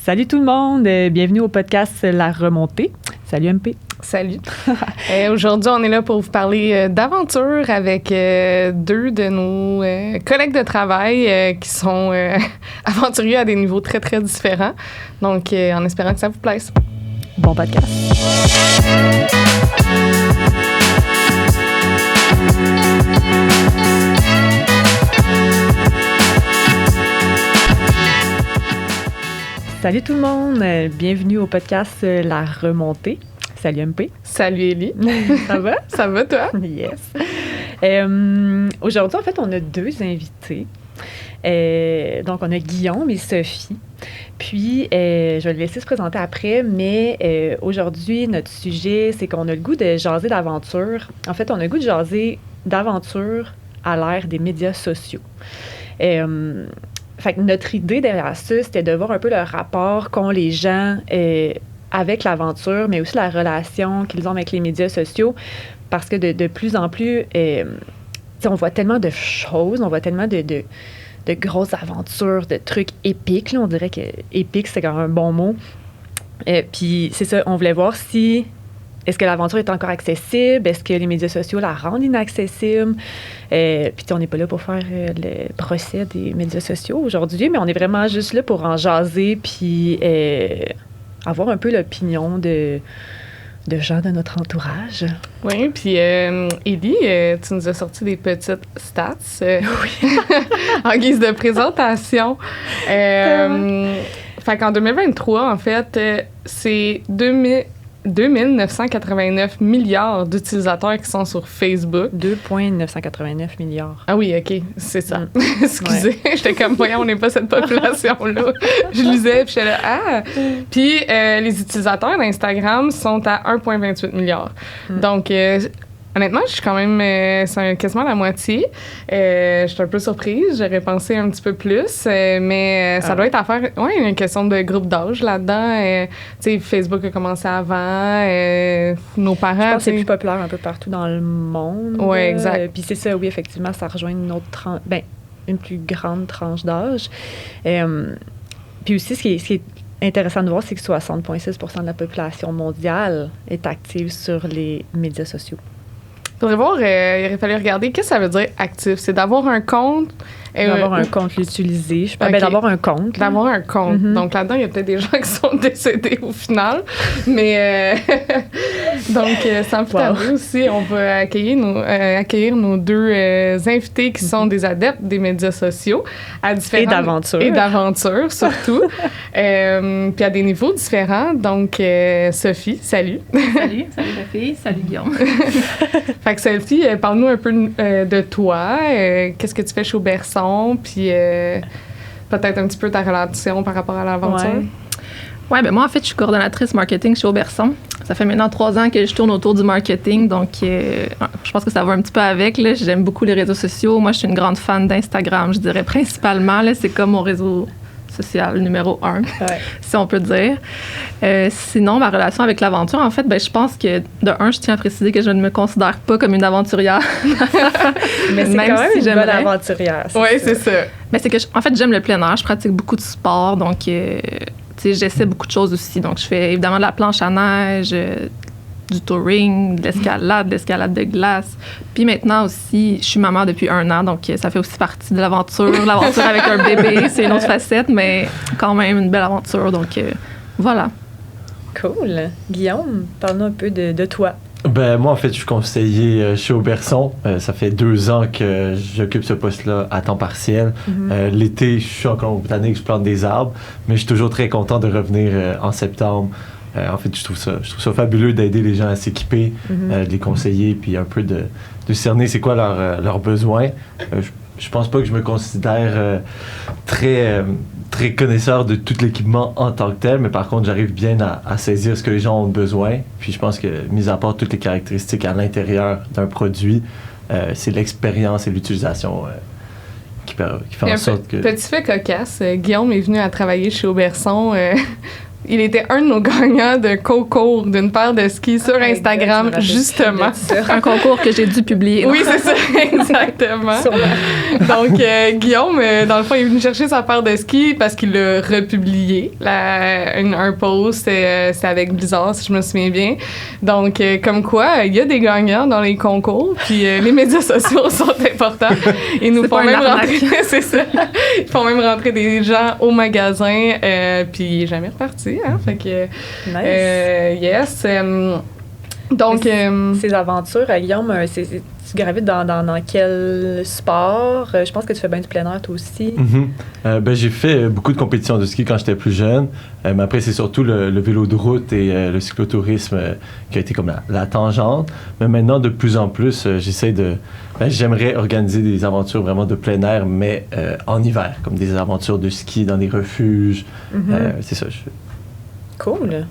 Salut tout le monde, bienvenue au podcast La Remontée. Salut MP. Salut. Aujourd'hui, on est là pour vous parler d'aventure avec deux de nos collègues de travail qui sont aventuriers à des niveaux très, très différents. Donc, en espérant que ça vous plaise. Bon podcast. Salut tout le monde, bienvenue au podcast La Remontée. Salut MP. Salut Élie. Ça va? Ça va toi? Yes. Aujourd'hui, en fait, on a deux invités. Donc, on a Guillaume et Sophie. Puis, je vais le laisser se présenter après, mais aujourd'hui, notre sujet, c'est qu'on a le goût de jaser d'aventure. En fait, on a le goût de jaser d'aventure à l'ère des médias sociaux. Fait que notre idée derrière ça, c'était de voir un peu le rapport qu'ont les gens avec l'aventure, mais aussi la relation qu'ils ont avec les médias sociaux, parce que de plus en plus, on voit tellement de choses, on voit tellement de grosses aventures, de trucs épiques. Là, on dirait que épique, c'est quand même un bon mot. Puis c'est ça, on voulait voir si... Est-ce que l'aventure est encore accessible? Est-ce que les médias sociaux la rendent inaccessible? Puis on n'est pas là pour faire le procès des médias sociaux aujourd'hui, mais on est vraiment juste là pour en jaser puis avoir un peu l'opinion de gens de notre entourage. Oui, puis Élie, tu nous as sorti des petites stats en guise de présentation. Fait qu'en 2023, en fait, c'est 2989 milliards d'utilisateurs qui sont sur Facebook. 2,989 milliards. Ah oui, OK, c'est ça. Excusez, j'étais comme, voyons, on n'est pas cette population-là. Je lisais, puis j'étais là, ah! Puis les utilisateurs d'Instagram sont à 1,28 milliard. Donc, honnêtement, je suis quand même c'est quasiment la moitié. Je suis un peu surprise. J'aurais pensé un petit peu plus. Mais ça doit être affaire... Oui, il y a une question de groupe d'âge là-dedans. Tu sais, Facebook a commencé avant. Nos parents... Je pense que c'est plus populaire un peu partout dans le monde. Oui, exact. Puis c'est ça, oui, effectivement, ça rejoint une plus grande tranche d'âge. Puis aussi, ce qui est intéressant de voir, c'est que 60,6% de la population mondiale est active sur les médias sociaux. Il faudrait voir, il aurait fallu regarder qu'est-ce que ça veut dire actif. C'est d'avoir un compte. D'avoir un compte, l'utiliser. Je pense d'avoir un compte. D'avoir un compte. Mm-hmm. Donc là-dedans, il y a peut-être des gens qui sont décédés au final. Mais donc, sans plus tarder aussi, on va accueillir nos deux invités qui sont des adeptes des médias sociaux. Et d'aventure. Et d'aventure, surtout. Puis à des niveaux différents. Donc, Sophie, salut. Salut Sophie. Salut Guillaume. Fait que Sophie, parle-nous un peu de toi. Qu'est-ce que tu fais chez Auberçon? Puis peut-être un petit peu ta relation par rapport à l'aventure. Ouais, ben moi, en fait, je suis coordonnatrice marketing chez Auberçon. Ça fait maintenant 3 ans que je tourne autour du marketing, donc je pense que ça va un petit peu avec. Là. J'aime beaucoup les réseaux sociaux. Moi, je suis une grande fan d'Instagram, je dirais principalement. Là, c'est comme mon réseau social numéro 1, si on peut dire. Sinon, ma relation avec l'aventure, en fait, ben, je pense que, de un, je tiens à préciser que je ne me considère pas comme une aventurière. Mais c'est quand même une bonne aventurière. Oui, c'est ça. Mais c'est que, en fait, j'aime le plein air. Je pratique beaucoup de sport, donc, tu sais, j'essaie beaucoup de choses aussi. Donc, je fais évidemment de la planche à neige, du touring, de l'escalade de glace. Puis maintenant aussi, je suis maman depuis 1 an, donc ça fait aussi partie de l'aventure. L'aventure avec un bébé, c'est une autre facette, mais quand même une belle aventure. Donc voilà. Cool. Guillaume, parle-nous un peu de toi. Ben moi, en fait, je suis conseiller chez Auberçon. Ça fait 2 ans que j'occupe ce poste-là à temps partiel. Mm-hmm. L'été, je suis encore au botanique, je plante des arbres, mais je suis toujours très content de revenir en septembre. En fait, je trouve ça fabuleux d'aider les gens à s'équiper, de les conseiller, puis un peu de cerner c'est quoi leurs besoins. Je pense pas que je me considère très connaisseur de tout l'équipement en tant que tel, mais par contre, j'arrive bien à saisir ce que les gens ont besoin. Puis je pense que, mis à part toutes les caractéristiques à l'intérieur d'un produit, c'est l'expérience et l'utilisation qui fait en sorte que... Petit fait cocasse, Guillaume est venu à travailler chez Auberçon il était un de nos gagnants de concours d'une paire de skis sur Instagram, justement. Un concours que j'ai dû publier. Oui, c'est ça, exactement. Donc, Guillaume, dans le fond, il est venu chercher sa paire de skis parce qu'il l'a republié. Un post, c'est avec Blizzard, si je me souviens bien. Donc, comme quoi, il y a des gagnants dans les concours, puis les médias sociaux sont importants. Ils nous font même rentrer, c'est ça. Ils font même rentrer des gens au magasin, puis il n'est jamais reparti. Hein? Fait que, nice. Yes. Donc, ces aventures, Guillaume, tu gravites dans quel sport? Je pense que tu fais bien du plein air, toi aussi. J'ai fait beaucoup de compétitions de ski quand j'étais plus jeune. Mais après, c'est surtout le vélo de route et le cyclotourisme qui a été comme la tangente. Mais maintenant, de plus en plus, j'aimerais organiser des aventures vraiment de plein air, mais en hiver, comme des aventures de ski dans des refuges. C'est ça. Cool.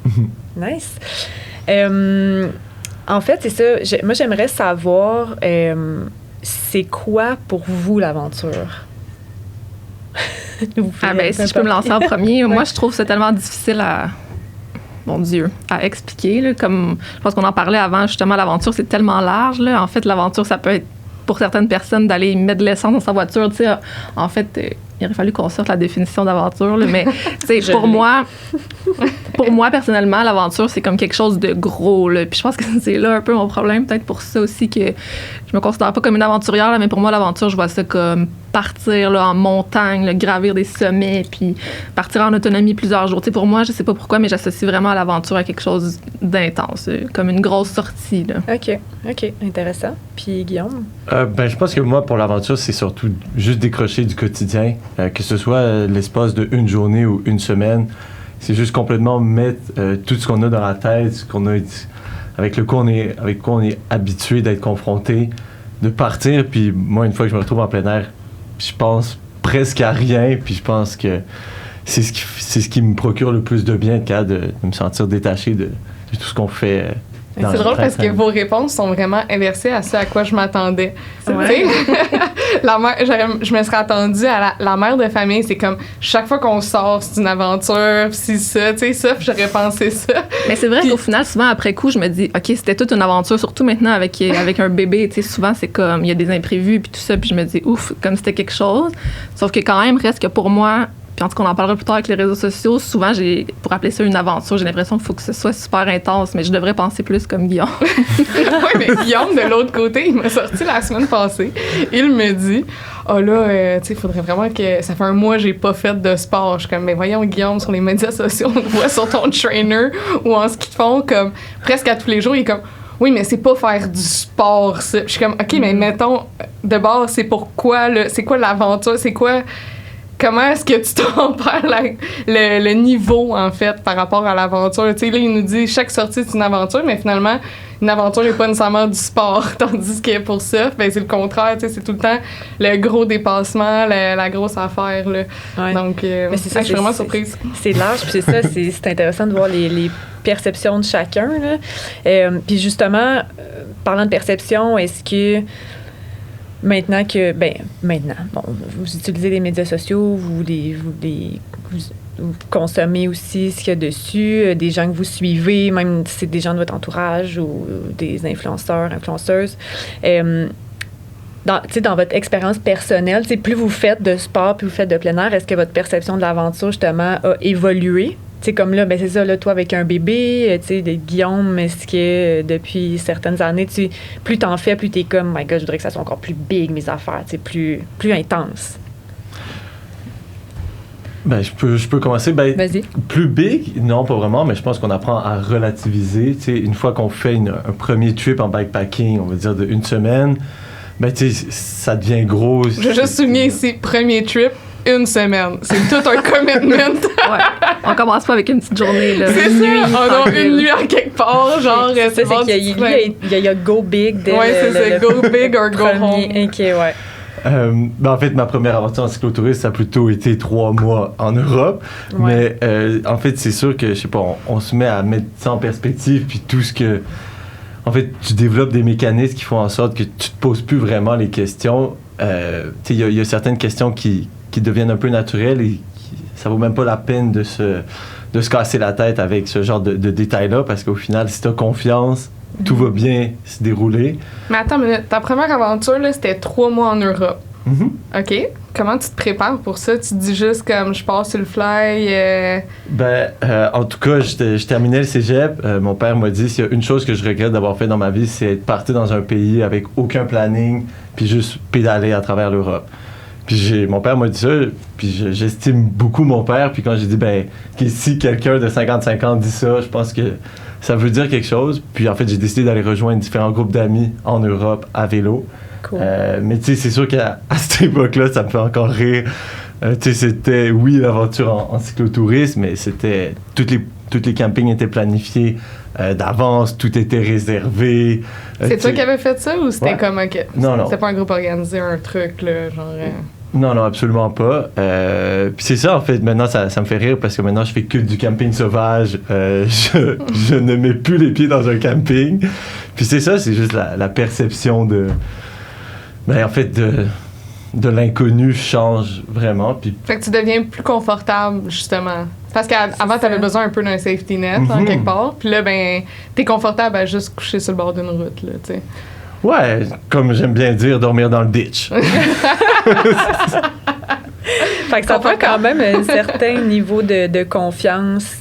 Nice. En fait, c'est ça. Moi, j'aimerais savoir, c'est quoi pour vous l'aventure? Si je peux me lancer en premier. Moi, je trouve que c'est tellement difficile à expliquer. Là, comme je pense qu'on en parlait avant, justement, l'aventure, c'est tellement large. Là. En fait, l'aventure, ça peut être pour certaines personnes d'aller mettre de l'essence dans sa voiture. Tu sais, en fait, il aurait fallu qu'on sorte la définition d'aventure, là, mais pour moi, personnellement, l'aventure, c'est comme quelque chose de gros. Là. Puis je pense que c'est là un peu mon problème, peut-être pour ça aussi que je me considère pas comme une aventurière, là, mais pour moi, l'aventure, je vois ça comme partir là, en montagne, là, gravir des sommets, puis partir en autonomie plusieurs jours. Tu sais, pour moi, je sais pas pourquoi, mais j'associe vraiment à l'aventure à quelque chose d'intense, comme une grosse sortie. Là. OK, intéressant. Puis Guillaume? Je pense que moi, pour l'aventure, c'est surtout juste décrocher du quotidien, que ce soit l'espace de une journée ou une semaine. C'est juste complètement mettre tout ce qu'on a dans la tête, ce qu'on a, avec quoi on est habitué d'être confronté, de partir. Puis moi, une fois que je me retrouve en plein air, je pense presque à rien. Puis je pense que c'est ce qui me procure le plus de bien, de me sentir détaché de tout ce qu'on fait. C'est drôle parce que vos réponses sont vraiment inversées à ce à quoi je m'attendais. Ouais. La mère, je me serais attendue à la mère de famille, c'est comme chaque fois qu'on sort, c'est une aventure, c'est ça, tu sais, ça, j'aurais pensé ça. Mais c'est vrai qu'au final, souvent après coup, je me dis, OK, c'était toute une aventure, surtout maintenant avec un bébé, tu sais, souvent c'est comme, il y a des imprévus, puis tout ça, puis je me dis, ouf, comme c'était quelque chose. Sauf que quand même, reste que pour moi, puis en tout cas, on en parlera plus tard avec les réseaux sociaux. Souvent, pour appeler ça une aventure, j'ai l'impression qu'il faut que ce soit super intense, mais je devrais penser plus comme Guillaume. Oui, mais Guillaume, de l'autre côté, il m'a sorti la semaine passée. Il me dit, tu sais, il faudrait vraiment que... Ça fait un mois que j'ai pas fait de sport. Je suis comme, mais voyons, Guillaume, sur les médias sociaux, on te voit sur ton trainer ou en ski de fond, comme presque à tous les jours, il est comme... Oui, mais c'est pas faire du sport, ça. Je suis comme, OK, mais mettons, de base, c'est pourquoi, c'est quoi l'aventure? C'est quoi... Comment est-ce que tu tempères le niveau, en fait, par rapport à l'aventure? Tu sais, là, il nous dit chaque sortie, c'est une aventure, mais finalement, une aventure n'est pas nécessairement du sport. Tandis que pour ça, ben, c'est le contraire. Tu sais, c'est tout le temps le gros dépassement, la grosse affaire. Là. Ouais. Donc, mais c'est ça, je suis vraiment surprise. C'est large, puis c'est ça, c'est intéressant de voir les perceptions de chacun. Puis justement, parlant de perception, est-ce que... Maintenant, vous utilisez les médias sociaux, vous consommez aussi ce qu'il y a dessus, des gens que vous suivez, même si c'est des gens de votre entourage ou des influenceurs, influenceuses. Dans votre expérience personnelle, plus vous faites de sport puis vous faites de plein air, est-ce que votre perception de l'aventure, justement, a évolué? Tu sais, comme là, c'est ça, là, toi, avec un bébé, tu sais, Guillaume, est-ce que depuis certaines années, plus t'en fais, plus t'es comme, my God, je voudrais que ça soit encore plus big, mes affaires, tu sais, plus intense. Je peux commencer. Vas-y. Plus big, non, pas vraiment, mais je pense qu'on apprend à relativiser. Tu sais, une fois qu'on fait un premier trip en bikepacking, on va dire de une semaine, tu sais, ça devient gros. Je vais juste souligner ici, premier trip, une semaine. C'est tout un commitment. Ouais. On commence pas avec une petite journée. Là. C'est ça. Une nuit en quelque part. Genre, c'est bon, il y a go big. Oui, c'est ça. Go big or go home. OK, ouais. En fait, ma première aventure en cyclotourisme, ça a plutôt été 3 mois en Europe. Ouais. Mais en fait, c'est sûr que, je sais pas, on se met à mettre ça en perspective, puis tout ce que... En fait, tu développes des mécanismes qui font en sorte que tu te poses plus vraiment les questions. Tu sais, il y a certaines questions qui deviennent un peu naturelles et ça vaut même pas la peine de se casser la tête avec ce genre de détails-là, parce qu'au final, si tu as confiance, tout va bien se dérouler. Mais attends une minute, ta première aventure, là, c'était 3 mois en Europe. Mm-hmm. OK. Comment tu te prépares pour ça? Tu te dis juste comme je pars sur le fly? En tout cas, je terminais le cégep. Mon père m'a dit s'il y a une chose que je regrette d'avoir fait dans ma vie, c'est être parti dans un pays avec aucun planning, puis juste pédaler à travers l'Europe. Puis mon père m'a dit ça, puis j'estime beaucoup mon père. Puis quand j'ai dit, si quelqu'un de 55 ans dit ça, je pense que ça veut dire quelque chose. Puis en fait, j'ai décidé d'aller rejoindre différents groupes d'amis en Europe à vélo. Cool. Mais tu sais, c'est sûr qu'à cette époque-là, ça me fait encore rire. Tu sais, c'était, oui, l'aventure en cyclotourisme, mais c'était... Tous les campings étaient planifiés d'avance, tout était réservé. C'est toi qui avais fait ça ou c'était comme... OK, non. C'était pas un groupe organisé, un truc, là, genre... Non, absolument pas. Puis c'est ça, en fait, maintenant, ça me fait rire parce que maintenant, je fais que du camping sauvage. Je ne mets plus les pieds dans un camping. Puis c'est ça, c'est juste la perception de l'inconnu change vraiment. Puis... Fait que tu deviens plus confortable, justement. Parce qu'avant, t'avais besoin un peu d'un safety net, en quelque part. Puis là, t'es confortable à juste coucher sur le bord d'une route, là, tu sais. Ouais, comme j'aime bien dire, dormir dans le ditch. Fait que ça prend quand même un certain niveau de confiance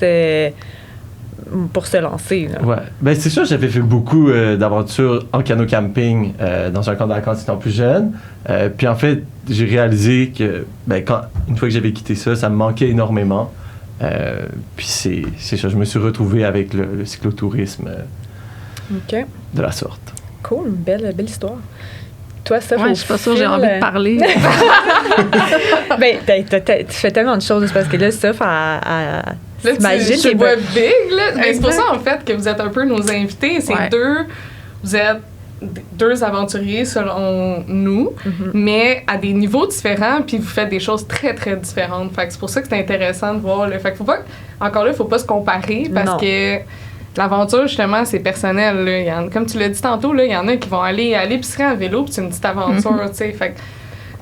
pour se lancer. Là. Ouais. C'est sûr, j'avais fait beaucoup d'aventures en canot-camping dans un camp de vacances étant plus jeune. Puis en fait, j'ai réalisé que une fois que j'avais quitté ça, ça me manquait énormément. Puis c'est ça, je me suis retrouvé avec le cyclotourisme de la sorte. Cool, belle histoire. Toi, ça, je suis pas sûre, j'ai envie de parler. Tu fais tellement de choses parce que là, ça, t'imagines tes bois big, là. C'est pour ça, en fait, que vous êtes un peu nos invités. C'est vous êtes 2 aventuriers selon nous, mais à des niveaux différents, puis vous faites des choses très, très différentes. Fait que c'est pour ça que c'est intéressant de voir. Fait que encore là, il faut pas se comparer parce que l'aventure, justement, c'est personnel. Là. Comme tu l'as dit tantôt, il y en a qui vont aller à l'épicerie en vélo, puis c'est une petite aventure, tu sais. Fait que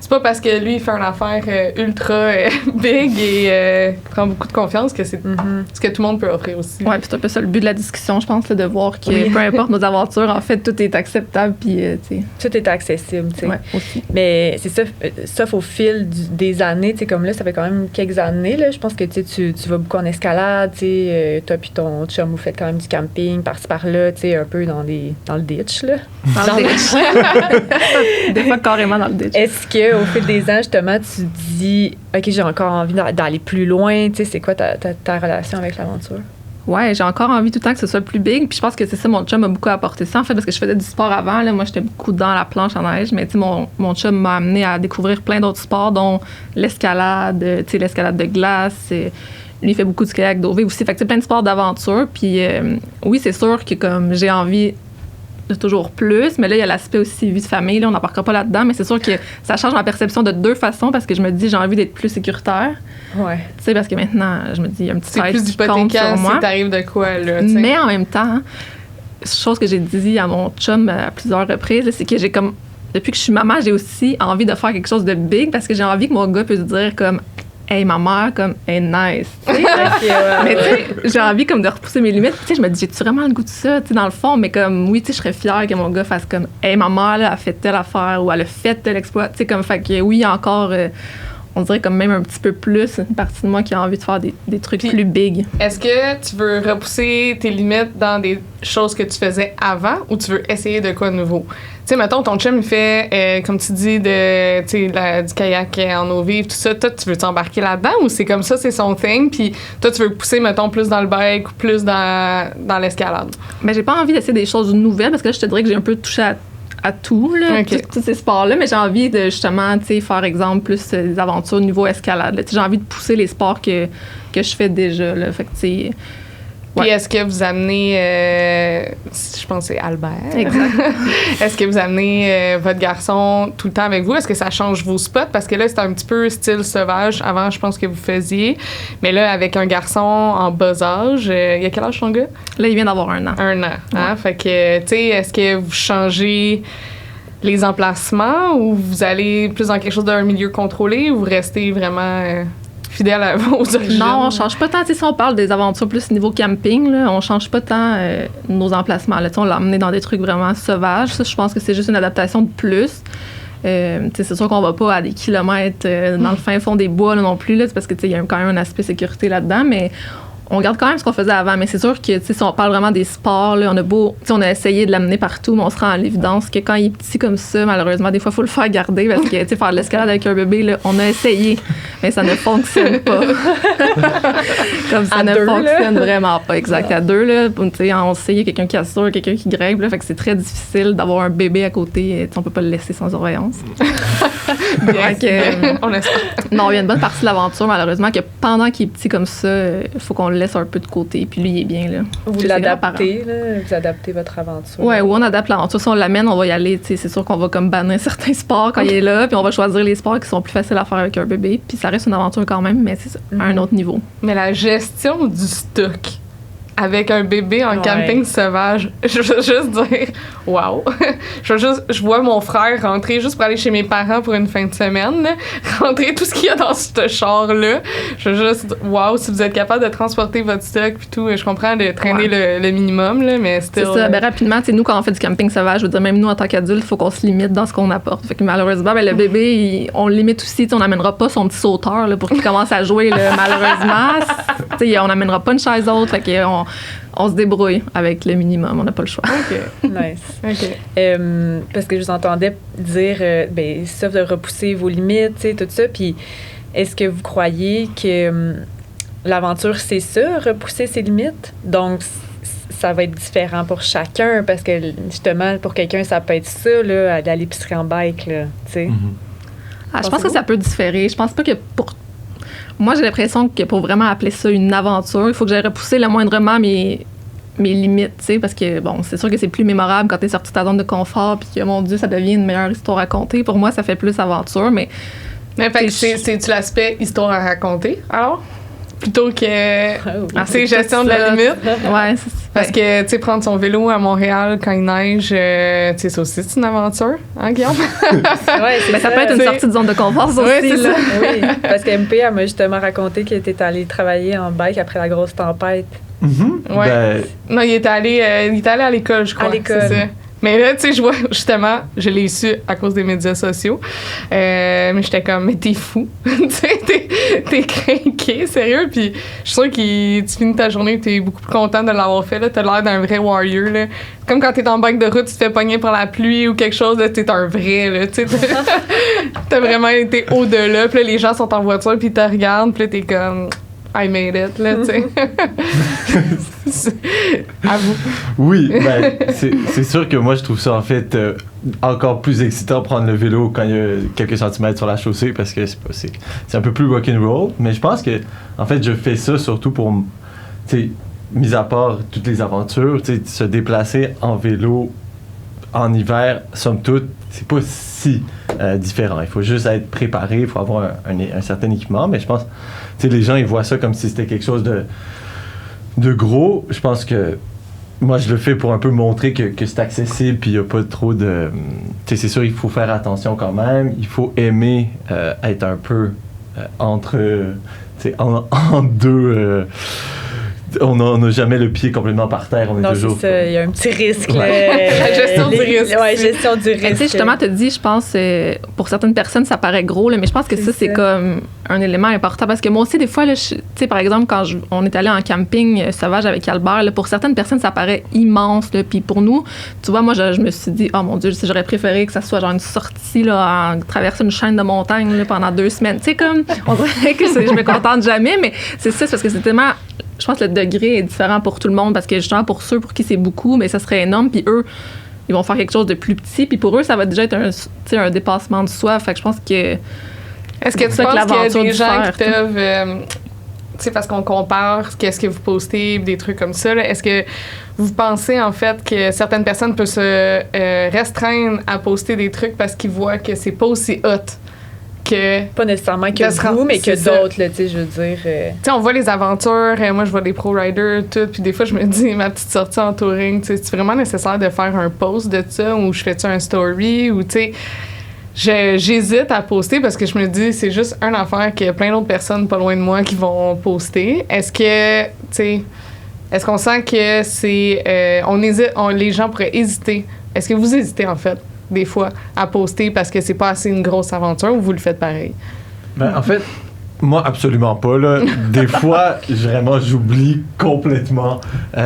c'est pas parce que lui, il fait une affaire ultra big et prend beaucoup de confiance que c'est ce que tout le monde peut offrir aussi. Oui, puis c'est un peu ça le but de la discussion, je pense, là, de voir que peu importe nos aventures, en fait, tout est acceptable, puis, tu sais. Tout est accessible, tu sais. Ouais, aussi. Mais c'est ça, sauf au fil des années, tu sais, comme là, ça fait quand même quelques années, là, je pense que tu vas beaucoup en escalade, tu sais, toi puis ton chum, vous faites quand même du camping, par-ci, par-là, tu sais, un peu dans le ditch, là. Dans le ditch. Des fois, carrément dans le ditch. Est-ce qu'au fil des ans, justement, tu dis, OK, j'ai encore envie d'aller plus loin, tu sais, c'est quoi ta relation avec l'aventure? Ouais, j'ai encore envie tout le temps que ce soit plus big. Puis je pense que c'est ça, mon chum m'a beaucoup apporté ça, en fait, parce que je faisais du sport avant. Là, moi, j'étais beaucoup dans la planche en neige, mais tu sais, mon chum m'a amené à découvrir plein d'autres sports, dont l'escalade, tu sais, l'escalade de glace. Lui, il fait beaucoup de kayak d'OV aussi. Fait que c'est plein de sports d'aventure. Puis oui, c'est sûr que comme j'ai envie de toujours plus, mais là, il y a l'aspect aussi vie de famille. Là, on n'embarquera pas là-dedans, mais c'est sûr que ça change ma perception de 2 façons parce que je me dis, j'ai envie d'être plus sécuritaire. Ouais. Tu sais, parce que maintenant, je me dis, il y a un petit stress qui compte sur moi. Si t'arrives de quoi, là, t'sais. Mais en même temps, chose que j'ai dit à mon chum à plusieurs reprises, là, c'est que j'ai comme, depuis que je suis maman, j'ai aussi envie de faire quelque chose de big parce que j'ai envie que mon gars puisse dire comme, hey, ma mère, comme, est nice. Mais tu sais, j'ai envie comme de repousser mes limites. Tu sais, je me dis, j'ai-tu vraiment le goût de ça, tu sais, dans le fond? Mais comme, oui, tu sais, je serais fière que mon gars fasse comme, hey, ma mère, là, a fait telle affaire ou elle a fait tel exploit. Tu sais, comme, fait que oui, encore, on dirait comme même un petit peu plus une partie de moi qui a envie de faire des trucs plus big. Est-ce que tu veux repousser tes limites dans des choses que tu faisais avant ou tu veux essayer de quoi de nouveau? Tu sais, mettons, ton chum, il fait, comme tu dis, du kayak en eau vive, tout ça. Toi, tu veux t'embarquer là-dedans ou c'est comme ça, c'est son thing? Puis toi, tu veux pousser, mettons, plus dans le bike ou plus dans l'escalade? Mais j'ai pas envie d'essayer des choses nouvelles parce que là, je te dirais que j'ai un peu touché à tout, là, tous ces sports-là, mais j'ai envie de, justement, tu sais, faire, exemple, plus des aventures au niveau escalade. J'ai envie de pousser les sports que je fais déjà, là. Fait que, tu sais... Puis est-ce que vous amenez, je pense que c'est Albert. Exact. Est-ce que vous amenez votre garçon tout le temps avec vous? Est-ce que ça change vos spots? Parce que là, c'est un petit peu style sauvage. Avant, je pense que vous faisiez. Mais là, avec un garçon en bas âge, il y a quel âge ton gars? Là, il vient d'avoir 1 an. 1 an. Hein? Fait que, tu sais, est-ce que vous changez les emplacements ou vous allez plus dans quelque chose d'un milieu contrôlé ou vous restez vraiment... fidèles aux origines. Non, on change pas tant. Si on parle des aventures plus niveau camping, là, on change pas tant nos emplacements. Là, on l'a emmené dans des trucs vraiment sauvages. Ça, je pense que c'est juste une adaptation de plus. C'est sûr qu'on va pas à des kilomètres dans le fin fond des bois là, non plus, là, parce que il y a quand même un aspect sécurité là-dedans, mais on garde quand même ce qu'on faisait avant. Mais c'est sûr que si on parle vraiment des sports, là, on a essayé de l'amener partout, mais on se rend à l'évidence que quand il est petit comme ça, malheureusement, des fois, il faut le faire garder parce que faire de l'escalade avec un bébé, là, on a essayé, mais ça ne fonctionne pas. Comme ça ne fonctionne vraiment pas. Exact. À deux, là, on sait, il y a quelqu'un qui assure, quelqu'un qui grimpe, là, fait que c'est très difficile d'avoir un bébé à côté. On peut pas le laisser sans surveillance. On espère. Non, il y a une bonne partie de l'aventure, malheureusement, que pendant qu'il est petit comme ça, il faut qu'on le laisse un peu de côté, puis lui, il est bien, là. Vous l'adaptez, là, vous adaptez votre aventure. Oui, ou on adapte l'aventure. Si on l'amène, on va y aller, c'est sûr qu'on va comme bannir certains sports quand il est là, puis on va choisir les sports qui sont plus faciles à faire avec un bébé, puis ça reste une aventure quand même, mais c'est ça, à un autre niveau. Mais la gestion du stock avec un bébé en camping sauvage, je veux juste dire, wow! Je vois mon frère rentrer juste pour aller chez mes parents pour une fin de semaine, là, rentrer tout ce qu'il y a dans ce char-là. Je veux juste, wow, si vous êtes capable de transporter votre stock puis tout, je comprends de traîner le minimum, là, mais still, c'est ça. Ben, rapidement, nous, quand on fait du camping sauvage, je veux dire, même nous, en tant qu'adultes, il faut qu'on se limite dans ce qu'on apporte. Fait que malheureusement, le bébé, on le limite aussi. On n'amènera pas son petit sauteur là, pour qu'il commence à jouer, là, malheureusement. On n'amènera pas une chaise haute. Fait qu'on on se débrouille avec le minimum, on n'a pas le choix. OK, nice. Okay. Parce que je vous entendais dire, sauf de repousser vos limites, tout ça, puis est-ce que vous croyez que l'aventure, c'est ça, repousser ses limites? Donc, ça va être différent pour chacun, parce que, justement, pour quelqu'un, ça peut être ça, là, aller à l'épicerie en bike, là, tu sais. Je pense que ça peut différer. Je pense pas que pour... Moi, j'ai l'impression que pour vraiment appeler ça une aventure, il faut que j'aille repousser le moindrement mes limites, tu sais, parce que, bon, c'est sûr que c'est plus mémorable quand t'es sorti de ta zone de confort puis que, mon Dieu, ça devient une meilleure histoire à raconter. Pour moi, ça fait plus aventure, mais... Mais fait que c'est-tu l'aspect histoire à raconter, alors? Plutôt que c'est gestion de la limite. Ouais, c'est ça. Parce que, tu sais, prendre son vélo à Montréal quand il neige, tu sais, ça aussi, c'est une aventure, hein, Guillaume? Mais ça peut être une sortie de zone de confort, ça aussi. Ça. Oui, parce que MP, elle m'a justement raconté qu'il était allé travailler en bike après la grosse tempête. Ouais. Non, il est allé à l'école, je crois. À l'école. C'est ça. Mais là, tu sais, je vois, justement, je l'ai su à cause des médias sociaux. Mais j'étais comme, mais t'es fou. Tu sais, t'es craqué, sérieux. Puis je suis sûre que tu finis ta journée, t'es beaucoup plus content de l'avoir fait. Là. T'as l'air d'un vrai warrior. Là. Comme quand t'es en bike de route, tu te fais pogner par la pluie ou quelque chose, là, t'es un vrai. Là, tu sais, t'as vraiment été au-delà. Puis là, les gens sont en voiture, puis ils te regardent, puis là, t'es comme... I made it, là, tu sais. À vous. Oui, ben, c'est sûr que moi, je trouve ça, en fait, encore plus excitant prendre le vélo quand il y a quelques centimètres sur la chaussée parce que c'est un peu plus rock'n'roll. Mais je pense que, en fait, je fais ça surtout pour, tu sais, mis à part toutes les aventures, tu sais, se déplacer en vélo en hiver, somme toute, c'est pas si différent. Il faut juste être préparé, il faut avoir un certain équipement, mais je pense, tu sais, les gens, ils voient ça comme si c'était quelque chose de gros. Je pense que moi, je le fais pour un peu montrer que c'est accessible, puis il n'y a pas trop de... Tu sais, c'est sûr, il faut faire attention quand même. Il faut aimer être un peu entre... tu sais, en deux... on n'a jamais le pied complètement par terre, on est toujours... Non, c'est ça, il y a un petit risque. Ouais. La gestion du risque. Oui, gestion du risque. Tu sais, justement, tu as dit, je pense, pour certaines personnes, ça paraît gros, là, mais je pense que ça, c'est comme un élément important. Parce que moi aussi, des fois, tu sais, par exemple, quand on est allé en camping sauvage avec Albert, là, pour certaines personnes, ça paraît immense. Là, puis pour nous, tu vois, moi, je me suis dit, oh mon Dieu, j'aurais préféré que ça soit genre une sortie, là, traverser une chaîne de montagne là, pendant 2 semaines. Tu sais, comme, on dirait que je me contente jamais, mais c'est ça, c'est parce que c'est tellement... Je pense que le degré est différent pour tout le monde parce que justement pour ceux pour qui c'est beaucoup, mais ça serait énorme, puis eux, ils vont faire quelque chose de plus petit, puis pour eux, ça va déjà être un dépassement de soi. Fait que je pense que... Est-ce que tu penses qu'il y a des gens qui peuvent... tu sais, parce qu'on compare qu'est-ce que vous postez, des trucs comme ça, là, est-ce que vous pensez en fait que certaines personnes peuvent se restreindre à poster des trucs parce qu'ils voient que c'est pas aussi hot? Pas nécessairement que vous, mais que d'autres, tu sais, je veux dire... Tu sais, on voit les aventures, moi, je vois des pro-riders, tout, puis des fois, je me dis, ma petite sortie en touring, tu sais, c'est vraiment nécessaire de faire un post de ça, ou je fais-tu un story, ou tu sais... j'hésite à poster parce que je me dis, c'est juste une affaire qu'il y a plein d'autres personnes pas loin de moi qui vont poster. Est-ce qu'on sent que c'est... les gens pourraient hésiter. Est-ce que vous hésitez, en fait, des fois, à poster parce que c'est pas assez une grosse aventure ou vous le faites pareil? Ben, en fait, moi, absolument pas. Là. Des fois, vraiment, j'oublie complètement.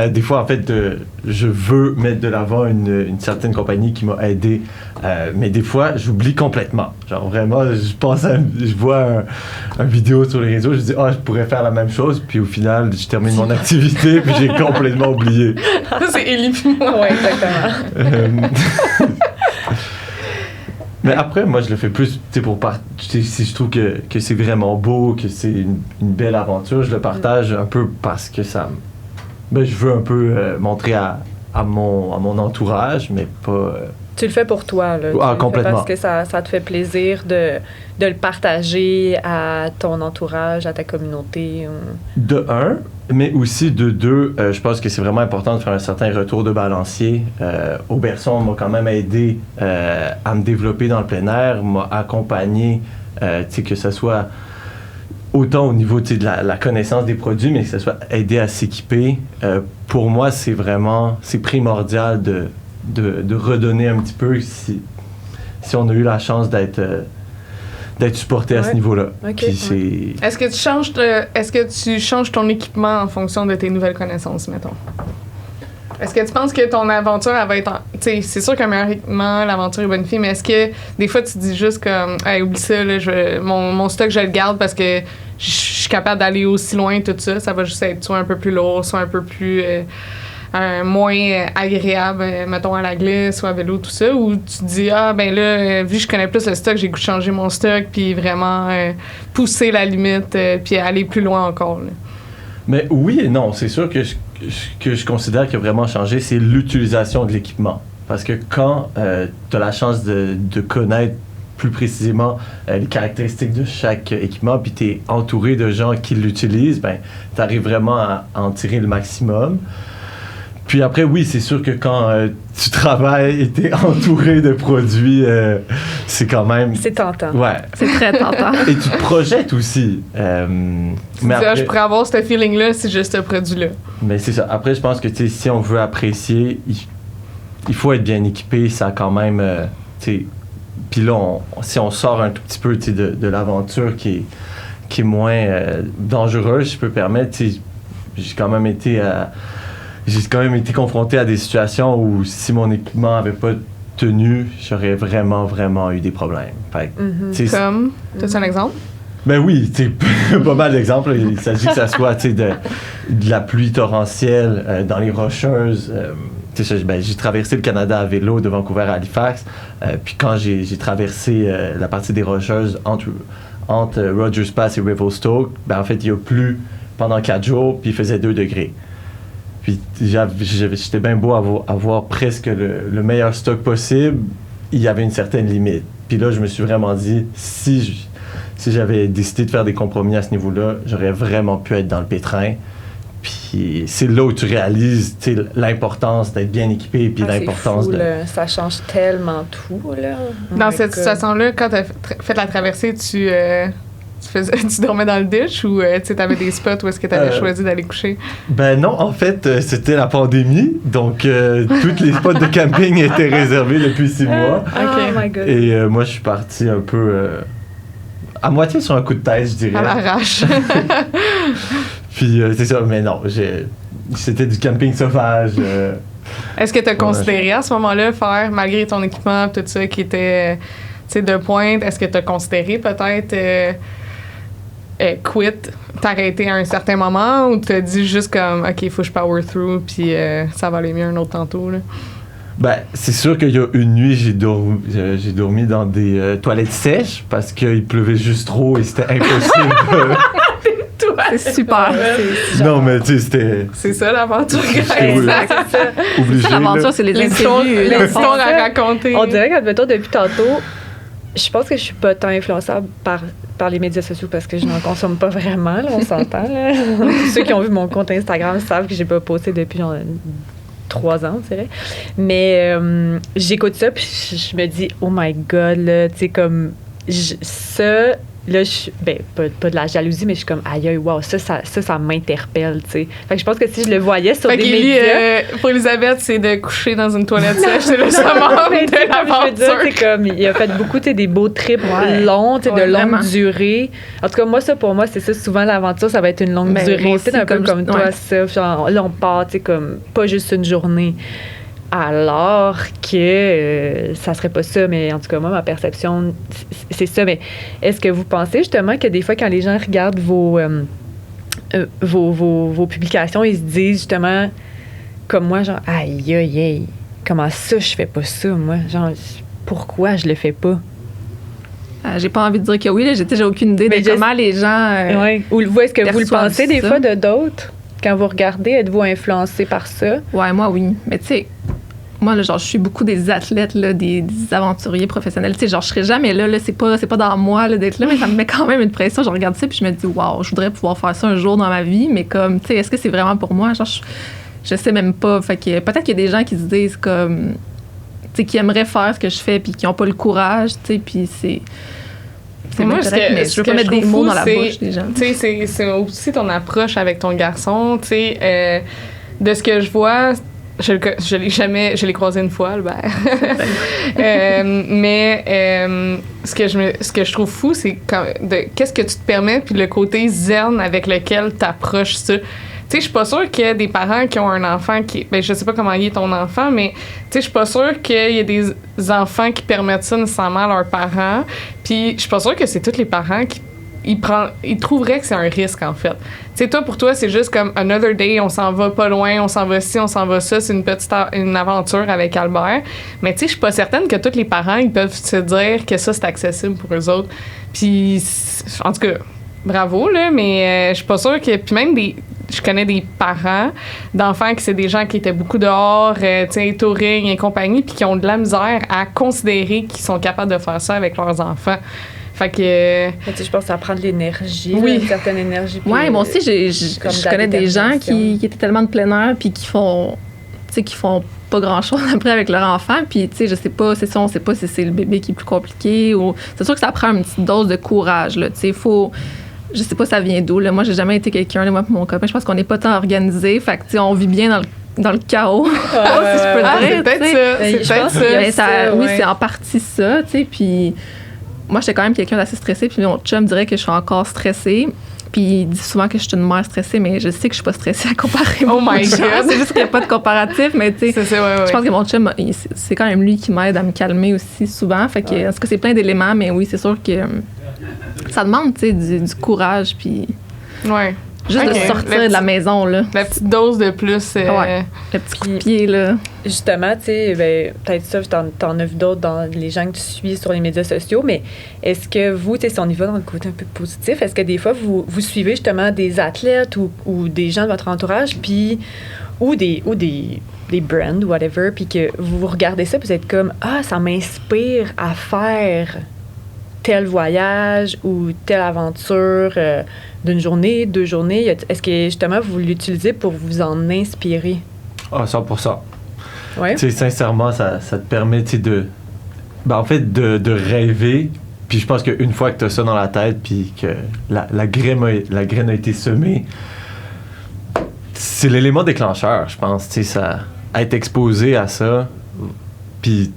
Des fois, en fait, je veux mettre de l'avant une certaine compagnie qui m'a aidé. Mais des fois, j'oublie complètement. Genre, vraiment, je vois un vidéo sur les réseaux, je dis, je pourrais faire la même chose. Puis au final, je termine mon activité, puis j'ai complètement oublié. C'est Élie puis moi. Oui, exactement. Mais après, moi, je le fais plus, si je trouve que c'est vraiment beau, que c'est une belle aventure, je le partage un peu parce que je veux un peu montrer à mon entourage, mais pas... Tu le fais pour toi, là. Tu complètement. Le fais parce que ça te fait plaisir de le partager à ton entourage, à ta communauté. De un, mais aussi de deux, je pense que c'est vraiment important de faire un certain retour de balancier. Auberson m'a quand même aidé à me développer dans le plein air, m'a accompagné, que ce soit autant au niveau de la connaissance des produits, mais que ce soit aidé à s'équiper. Pour moi, c'est primordial de redonner un petit peu si on a eu la chance d'être supporté à ce niveau-là. Okay. Puis Est-ce que tu changes ton équipement en fonction de tes nouvelles connaissances, mettons? Est-ce que tu penses que ton aventure, elle va être... c'est sûr qu'un meilleur équipement, l'aventure est bonne fille, mais est-ce que des fois, tu dis juste comme « Hey, oublie ça, là, mon stock, je le garde parce que je suis capable d'aller aussi loin, tout ça. Ça va juste être soit un peu plus lourd, soit un peu plus... moins agréable, mettons, à la glisse ou à vélo, tout ça, ou tu te dis, vu que je connais plus le stock, j'ai goût de changer mon stock, puis vraiment pousser la limite, puis aller plus loin encore. Là. Mais oui et non. C'est sûr que je considère qu'il a vraiment changé, c'est l'utilisation de l'équipement. Parce que quand tu as la chance de connaître plus précisément les caractéristiques de chaque équipement, puis tu es entouré de gens qui l'utilisent, tu arrives vraiment à en tirer le maximum. Puis après, oui, c'est sûr que quand tu travailles et t'es entouré de produits, c'est quand même... C'est tentant. Ouais. C'est très tentant. Et tu te projettes aussi. Mais après, je pourrais avoir ce feeling-là si j'ai ce produit-là. Mais c'est ça. Après, je pense que si on veut apprécier, il faut être bien équipé. Ça a quand même... Puis là, si on sort un tout petit peu de l'aventure qui est moins dangereuse, je peux permettre, j'ai quand même été confronté à des situations où si mon équipement n'avait pas tenu, j'aurais vraiment, vraiment eu des problèmes. Fait, Comme? T'as-tu un exemple? Ben oui, pas mal d'exemples. Il s'agit que ça soit de la pluie torrentielle dans les Rocheuses. J'ai traversé le Canada à vélo de Vancouver à Halifax. Puis quand j'ai traversé la partie des Rocheuses entre Rogers Pass et Revelstoke, en fait, il a plu pendant 4 jours, puis il faisait 2 degrés. Puis j'étais bien beau avoir presque le meilleur stock possible. Il y avait une certaine limite. Puis là, je me suis vraiment dit, si j'avais décidé de faire des compromis à ce niveau-là, j'aurais vraiment pu être dans le pétrin. Puis c'est là où tu réalises l'importance d'être bien équipé, puis l'importance de... Ça change tellement tout, là. Dans cette situation-là, quand tu as fait la traversée, tu dormais dans le ditch ou tu avais des spots où est-ce que tu avais choisi d'aller coucher? Ben non, en fait, c'était la pandémie, donc tous les spots de camping étaient réservés depuis 6 mois. Oh my God. Et moi, je suis parti un peu à moitié sur un coup de tête, je dirais. À l'arrache. Puis c'est ça, mais non, c'était du camping sauvage. Est-ce que tu as considéré à ce moment-là faire, malgré ton équipement, tout ça qui était de pointe, est-ce que tu as considéré peut-être t'arrêter à un certain moment ou t'as dit juste comme OK, il faut que je power through puis ça va aller mieux un autre tantôt là? Ben, c'est sûr qu'il y a une nuit, j'ai dormi dans des toilettes sèches parce qu'il pleuvait juste trop et c'était impossible. C'est super. Non, mais tu sais, c'était... C'est ça l'aventure. Exact, c'est ça. Obligé. L'aventure, c'est les interviews. L'histoire à raconter. On dirait qu'admettons, depuis tantôt, je pense que je suis pas tant influençable par les médias sociaux parce que je n'en consomme pas vraiment, là, on s'entend. Là. Ceux qui ont vu mon compte Instagram savent que j'ai pas posté depuis genre 3 ans, on dirait. Mais j'écoute ça, puis je me dis, oh my God, là, tu sais, comme, ça, là, pas de la jalousie, mais je suis comme, aïe, wow, ça m'interpelle, tu sais. Fait que je pense que si je le voyais sur des médias... pour Elisabeth, c'est de coucher dans une toilette sèche, c'est le summum de l'aventure. C'est comme, il a fait beaucoup, tu sais, des beaux trips longs, tu sais, de longue durée. En tout cas, moi, ça, pour moi, c'est ça, souvent, l'aventure, ça va être une longue durée. C'est un peu comme toi, ça. Genre, là, on part, tu sais, comme, pas juste une journée. Alors que ça serait pas ça, mais en tout cas, moi, ma perception, c'est ça. Mais est-ce que vous pensez justement que des fois, quand les gens regardent vos publications, ils se disent justement, comme moi, genre, aïe, comment ça, je fais pas ça, moi? Genre, pourquoi je le fais pas? J'ai pas envie de dire que oui, là, j'ai aucune idée de comment les gens. Ou est-ce que vous le pensez des fois de d'autres? Quand vous regardez, êtes-vous influencé par ça? Ouais, moi, oui. Mais tu sais, moi, là, genre, je suis beaucoup des athlètes, là, des aventuriers professionnels. Tu sais, genre, je serais jamais là, c'est pas dans moi, là, d'être là, mais ça me met quand même une pression. Je regarde ça, puis je me dis, waouh, je voudrais pouvoir faire ça un jour dans ma vie, mais comme, tu sais, est-ce que c'est vraiment pour moi? Genre, je sais même pas. Fait que peut-être qu'il y a des gens qui se disent, comme, tu sais, qui aimeraient faire ce que je fais, puis qui n'ont pas le courage, tu sais, puis c'est. Moi, je veux pas mettre des mots dans la bouche des gens. Tu sais, c'est aussi ton approche avec ton garçon. Tu sais, de ce que je vois, je l'ai croisé une fois, Albert. Mais ce que je trouve fou, c'est qu'est-ce que tu te permets, puis le côté zen avec lequel tu approches ça. Tu sais, je suis pas sûre qu'il y a des parents qui ont un enfant qui... Ben, je sais pas comment il est ton enfant, mais tu sais, je suis pas sûre qu'il y ait des enfants qui permettent ça nécessairement à leurs parents. Puis je suis pas sûre que c'est tous les parents qui... Ils trouveraient que c'est un risque, en fait. Tu sais, pour toi, c'est juste comme another day, on s'en va pas loin, on s'en va ci, on s'en va ça, c'est une aventure avec Albert. Mais tu sais, je suis pas certaine que tous les parents, ils peuvent se dire que ça, c'est accessible pour eux autres. Puis, en tout cas, bravo, là, mais je suis pas sûre que... Puis même je connais des parents d'enfants qui c'est des gens qui étaient beaucoup dehors, tu sais, touring et compagnie, puis qui ont de la misère à considérer qu'ils sont capables de faire ça avec leurs enfants. Fait que... Tu sais, je pense que ça prend de l'énergie, oui. Une certaine énergie. Oui, moi aussi, je connais des gens qui étaient tellement de plein air, puis qui font pas grand-chose après avec leur enfant, puis tu sais, je sais pas, c'est ça, on sait pas si c'est le bébé qui est plus compliqué, ou... C'est sûr que ça prend une petite dose de courage, là, tu sais, faut... Je sais pas ça vient d'où, là. Moi, j'ai jamais été quelqu'un, là, moi et mon copain, je pense qu'on n'est pas tant organisé, fait que, tu sais, on vit bien dans le chaos, si je peux dire. C'est peut-être ça, c'est peut-être ça. Oui, c'est en partie ça, tu sais, puis... Moi, j'étais quand même quelqu'un d'assez stressé, puis mon chum dirait que je suis encore stressée. Puis il dit souvent que je suis une mère stressée, mais je sais que je suis pas stressée à comparer. Oh my God! C'est juste qu'il n'y a pas de comparatif, mais tu sais, je pense que mon chum, c'est quand même lui qui m'aide à me calmer aussi souvent. Fait que, en tout cas, c'est plein d'éléments, mais oui, c'est sûr que ça demande, tu sais, du courage, puis... Ouais. Juste de sortir de la maison, là. La petite dose de plus. Le petit coup de pied, là. Justement, tu sais, peut-être ça, t'en as vu d'autres dans les gens que tu suis sur les médias sociaux, mais est-ce que vous, tu sais, si on y va dans le côté un peu positif, est-ce que des fois, vous suivez justement des athlètes ou des gens de votre entourage, puis ou des brands, whatever, puis que vous regardez ça, puis vous êtes comme, ça m'inspire à faire tel voyage ou telle aventure d'une journée, 2 journées. Est-ce que, justement, vous l'utilisez pour vous en inspirer? 100%. Ouais. Tu sais, sincèrement, ça te permet, tu sais, de rêver. Puis je pense qu'une fois que tu as ça dans la tête, puis que la graine a été semée, c'est l'élément déclencheur, je pense. Tu sais, ça, être exposé à ça, puis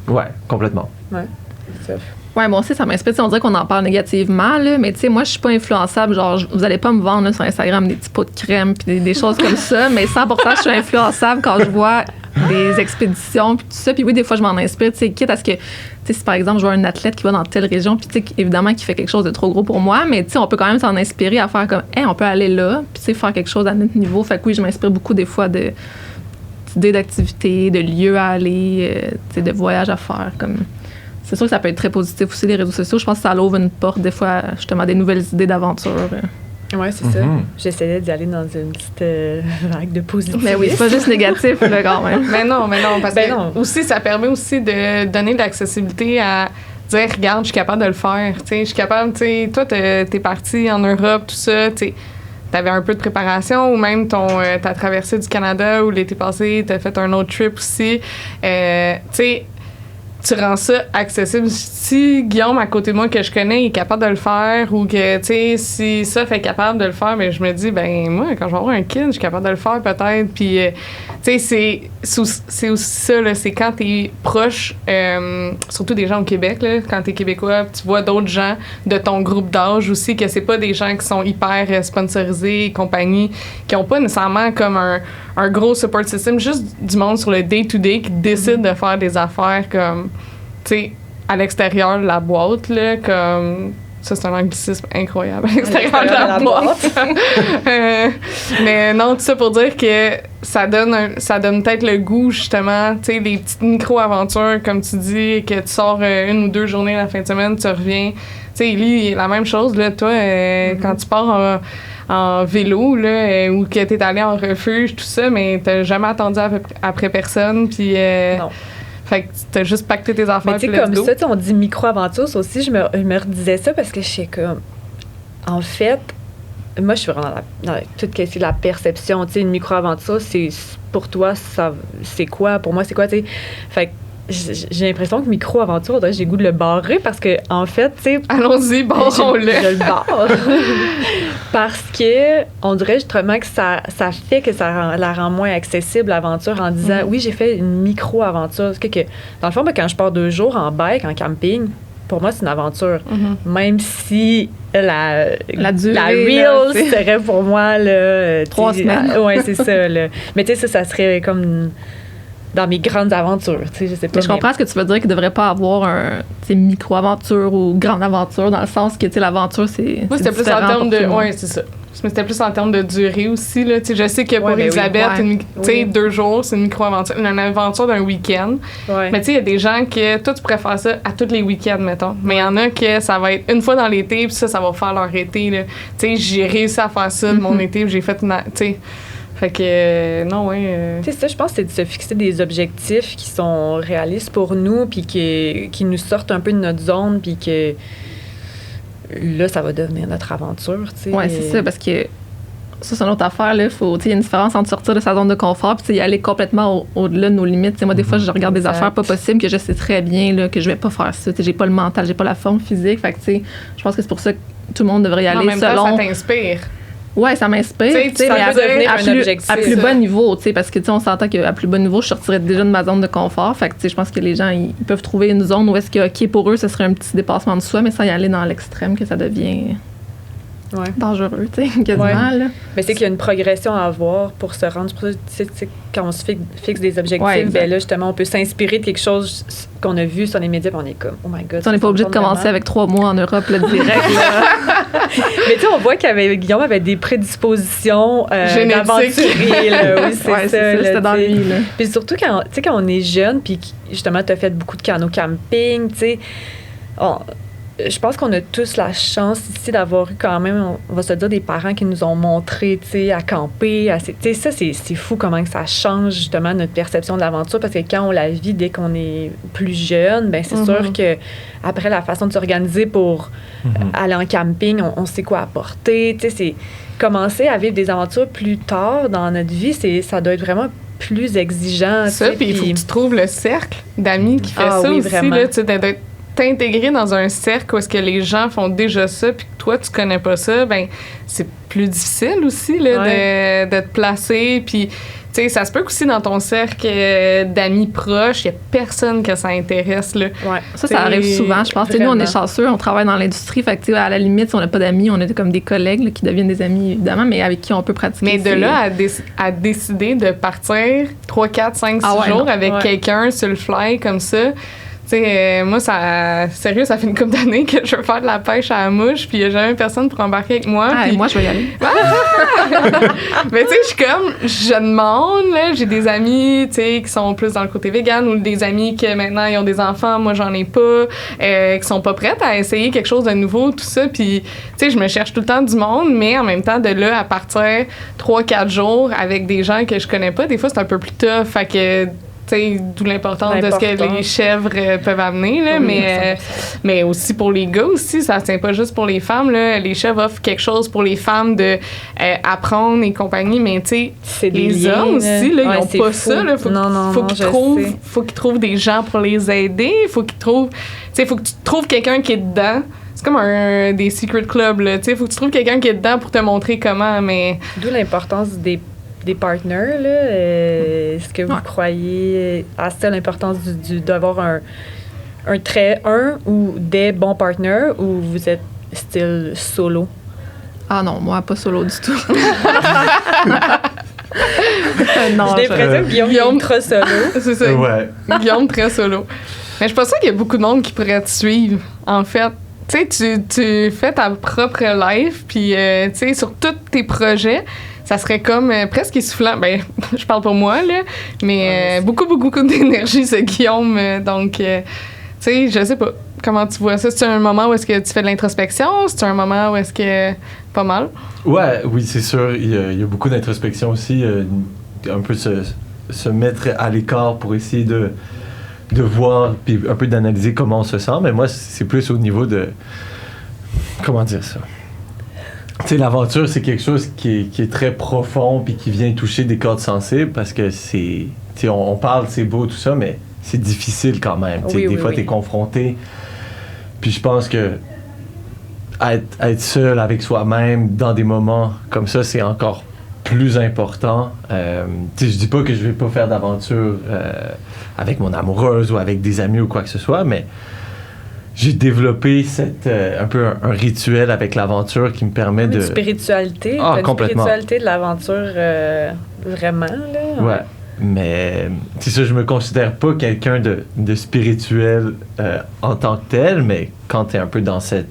ouais, complètement. Ouais, c'est ça. Ouais, moi aussi, ça m'inspire. On dirait qu'on en parle négativement, là, mais tu sais, moi, je suis pas influençable. Genre, vous allez pas me vendre là, sur Instagram des petits pots de crème puis des choses comme ça, mais 100% je suis influençable quand je vois des expéditions puis tout ça. Puis oui, des fois, je m'en inspire, tu sais, quitte à ce que, tu sais, si par exemple, je vois un athlète qui va dans telle région, puis tu sais, évidemment, qui fait quelque chose de trop gros pour moi, mais tu sais, on peut quand même s'en inspirer à faire comme, on peut aller là, puis tu sais, faire quelque chose à notre niveau. Fait que oui, je m'inspire beaucoup des fois d'idées d'activités, de lieux à aller, tu sais, de voyages à faire, comme... C'est sûr que ça peut être très positif aussi, les réseaux sociaux. Je pense que ça ouvre une porte, des fois, justement, des nouvelles idées d'aventure. Oui, c'est ça. J'essayais d'y aller dans une petite vague de positif. Mais oui, c'est pas juste négatif, là, quand même. Mais non, parce que aussi, ça permet aussi de donner de l'accessibilité à dire, regarde, je suis capable de le faire. Tu sais, je suis capable, tu sais, toi, t'es parti en Europe, tout ça, tu sais. t'avais un peu de préparation ou même ta traversée du Canada ou l'été passé, t'as fait un autre trip aussi. Tu sais, tu rends ça accessible. Si Guillaume, à côté de moi, que je connais, est capable de le faire ou que, tu sais, si ça fait capable de le faire, mais je me dis, ben moi, quand je vais avoir un kid, je suis capable de le faire peut-être. Puis, tu sais, c'est aussi ça, là, c'est quand t'es proche, surtout des gens au Québec, là, quand t'es québécois, tu vois d'autres gens de ton groupe d'âge aussi, que c'est pas des gens qui sont hyper sponsorisés et compagnie, qui ont pas nécessairement comme un gros support system, juste du monde sur le day-to-day qui décide de faire des affaires comme, tu sais, à l'extérieur de la boîte, là, comme... Ça, c'est un anglicisme incroyable, à l'extérieur de la boîte. Mais non, tout ça pour dire que ça donne peut-être le goût, justement, tu sais, des petites micro-aventures, comme tu dis, que tu sors 1 ou 2 journées la fin de semaine, tu reviens. Tu sais, lui, la même chose, là, toi, quand tu pars en vélo, là, ou que t'es allé en refuge, tout ça, mais t'as jamais attendu après personne, puis... non. Fait que t'as juste pacté tes affaires. Mais tu sais, comme ça, on dit micro-aventure, ça aussi, je me redisais ça parce que je sais comme... En fait, moi, je suis vraiment dans tout ce qui est la perception. Tu sais, une micro-aventure, c'est pour toi, c'est quoi? Pour moi, c'est quoi, tu sais? Fait que j'ai l'impression que micro-aventure, j'ai le goût de le barrer parce que, en fait, tu sais... Allons-y, barrons-le. Je le barre. Parce que, on dirait justement que ça fait que la rend moins accessible, l'aventure, en disant, oui, j'ai fait une micro-aventure. Que, dans le fond, quand je pars 2 jours en bike, en camping, pour moi, c'est une aventure. Même si la durée, real serait pour moi, là... 3 semaines. Oui, c'est ça, là. Mais tu sais, ça serait comme... dans mes grandes aventures, tu sais, je sais pas. Mais je comprends ce que tu veux dire, qu'il ne devrait pas avoir micro-aventure ou grande aventure, dans le sens que, tu sais, l'aventure, c'est... Moi, c'était plus en termes de... Oui, c'est ça. Mais c'était plus en termes de durée aussi, là. Tu sais, je sais que pour Elisabeth, tu sais, 2 jours, c'est une micro-aventure. Une aventure d'un week-end. Ouais. Mais tu sais, il y a des gens que... Toi, tu pourrais faire ça à tous les week-ends, mettons. Mais il y en a que ça va être une fois dans l'été, puis ça va faire leur été, là. Tu sais, j'ai réussi à faire ça de mon été, puis j'ai fait une... Tu sais... Fait que, non, ouais. Tu sais, ça, je pense, c'est de se fixer des objectifs qui sont réalistes pour nous, puis qui nous sortent un peu de notre zone, puis que là, ça va devenir notre aventure, tu sais. Oui, c'est ça, parce que ça, c'est une autre affaire, là. Il y a une différence entre sortir de sa zone de confort, puis y aller complètement au-delà de nos limites. T'sais, moi, des fois, je regarde des affaires pas possibles que je sais très bien là, que je vais pas faire ça. T'sais, j'ai pas le mental, j'ai pas la forme physique. Fait que, tu sais, je pense que c'est pour ça que tout le monde devrait y aller en même selon. Temps, ça t'inspire. Ouais, ça m'inspire, mais à plus bas niveau, tu sais, parce que tu sais, on s'entend qu'à plus bas niveau, je sortirais déjà de ma zone de confort. Fait que tu sais, je pense que les gens, ils peuvent trouver une zone où est-ce que, OK, pour eux, ce serait un petit dépassement de soi, mais sans y aller dans l'extrême, que ça devient dangereux, tu sais, quasiment, là. Mais c'est qu'il y a une progression à avoir pour se rendre. Tu sais, quand on se fixe des objectifs, ben là, justement, on peut s'inspirer de quelque chose qu'on a vu sur les médias, puis on est comme, oh my God. On n'est pas obligé de commencer avec 3 mois en Europe, là, direct, là. Mais tu sais, on voit Guillaume avait des prédispositions d'aventurier, là. Oui, c'est ça. C'était dans lui, là. Puis surtout, quand on est jeune, puis justement, tu as fait beaucoup de canot camping, tu sais, je pense qu'on a tous la chance ici d'avoir eu quand même, on va se dire, des parents qui nous ont montré, tu sais, à camper. Tu sais, ça, c'est fou comment que ça change justement notre perception de l'aventure, parce que quand on la vit dès qu'on est plus jeune, ben c'est sûr que après la façon de s'organiser pour aller en camping, on sait quoi apporter. Tu sais, c'est commencer à vivre des aventures plus tard dans notre vie, ça doit être vraiment plus exigeant. Ça, puis il faut que tu trouves le cercle d'amis qui fait ça aussi, vraiment. Là, tu sais, d'être t'intégrer dans un cercle où est-ce que les gens font déjà ça puis que toi tu connais pas ça, ben c'est plus difficile aussi là, de te placer, puis tu sais, ça se peut qu'aussi dans ton cercle d'amis proches, il y a personne que ça intéresse là. Ça arrive souvent, je pense. Nous, on est chanceux, on travaille dans l'industrie, fait que à la limite, si on n'a pas d'amis, on est comme des collègues là, qui deviennent des amis évidemment, mais avec qui on peut pratiquer. Mais de là à décider de partir 3, 4, 5, 6 jours avec quelqu'un sur le fly comme ça. Moi, sérieux, ça fait une couple d'années que je veux faire de la pêche à la mouche, puis il n'y a jamais personne pour embarquer avec moi. Puis moi, je vais y aller. Mais tu sais, je suis comme, je demande, là, j'ai des amis, tu sais, qui sont plus dans le côté vegan, ou des amis qui maintenant, ils ont des enfants, moi, j'en ai pas, qui sont pas prêtes à essayer quelque chose de nouveau, tout ça. Puis, tu sais, je me cherche tout le temps du monde, mais en même temps, de là à partir 3-4 jours avec des gens que je connais pas, des fois, c'est un peu plus tough. Fait que, tu d'où l'importance de ce que les chèvres peuvent amener, là, mais aussi pour les gars aussi, ça ne tient pas juste pour les femmes, là. Les chèvres offrent quelque chose pour les femmes de apprendre et compagnie, mais tu sais, les hommes aussi, là, ils n'ont pas ça, là. Faut qu'ils trouvent des gens pour les aider, faut que tu trouves quelqu'un qui est dedans. C'est comme des secret clubs, là. Tu sais, faut que tu trouves quelqu'un qui est dedans pour te montrer comment, mais... D'où l'importance des partners, là. Est-ce que vous croyez à ça, l'importance d'avoir un ou des bons partners, ou vous êtes style solo? Ah non, moi, pas solo du tout. Non, j'ai l'impression que Guillaume très solo. C'est ça. Ouais. Guillaume très solo. Mais je pense pas qu'il y a beaucoup de monde qui pourrait te suivre, en fait. Tu sais, tu fais ta propre life, puis tu sais, sur tous tes projets, ça serait comme presque essoufflant. Ben, je parle pour moi, là, mais beaucoup d'énergie, ce Guillaume. Donc, tu sais, je sais pas. Comment tu vois ça? C'est un moment où est-ce que tu fais de l'introspection? C'est un moment où est-ce que... Pas mal? Oui, c'est sûr. Il y a beaucoup d'introspection aussi. Un peu se mettre à l'écart pour essayer de voir, puis un peu d'analyser comment on se sent. Mais moi, c'est plus au niveau de... Comment dire ça? Tu sais, l'aventure, c'est quelque chose qui est très profond puis qui vient toucher des cordes sensibles parce que c'est... Tu sais, on parle, c'est beau, tout ça, mais c'est difficile quand même. Des fois, t'es confronté. Puis je pense que être seul avec soi-même dans des moments comme ça, c'est encore plus important. Je dis pas que je vais pas faire d'aventure avec mon amoureuse ou avec des amis ou quoi que ce soit, mais j'ai développé un peu un rituel avec l'aventure qui me permet de... Une spiritualité. Complètement. Une spiritualité de l'aventure, vraiment, là. Ouais. Mais c'est ça, je me considère pas quelqu'un de spirituel en tant que tel, mais quand t'es un peu dans cette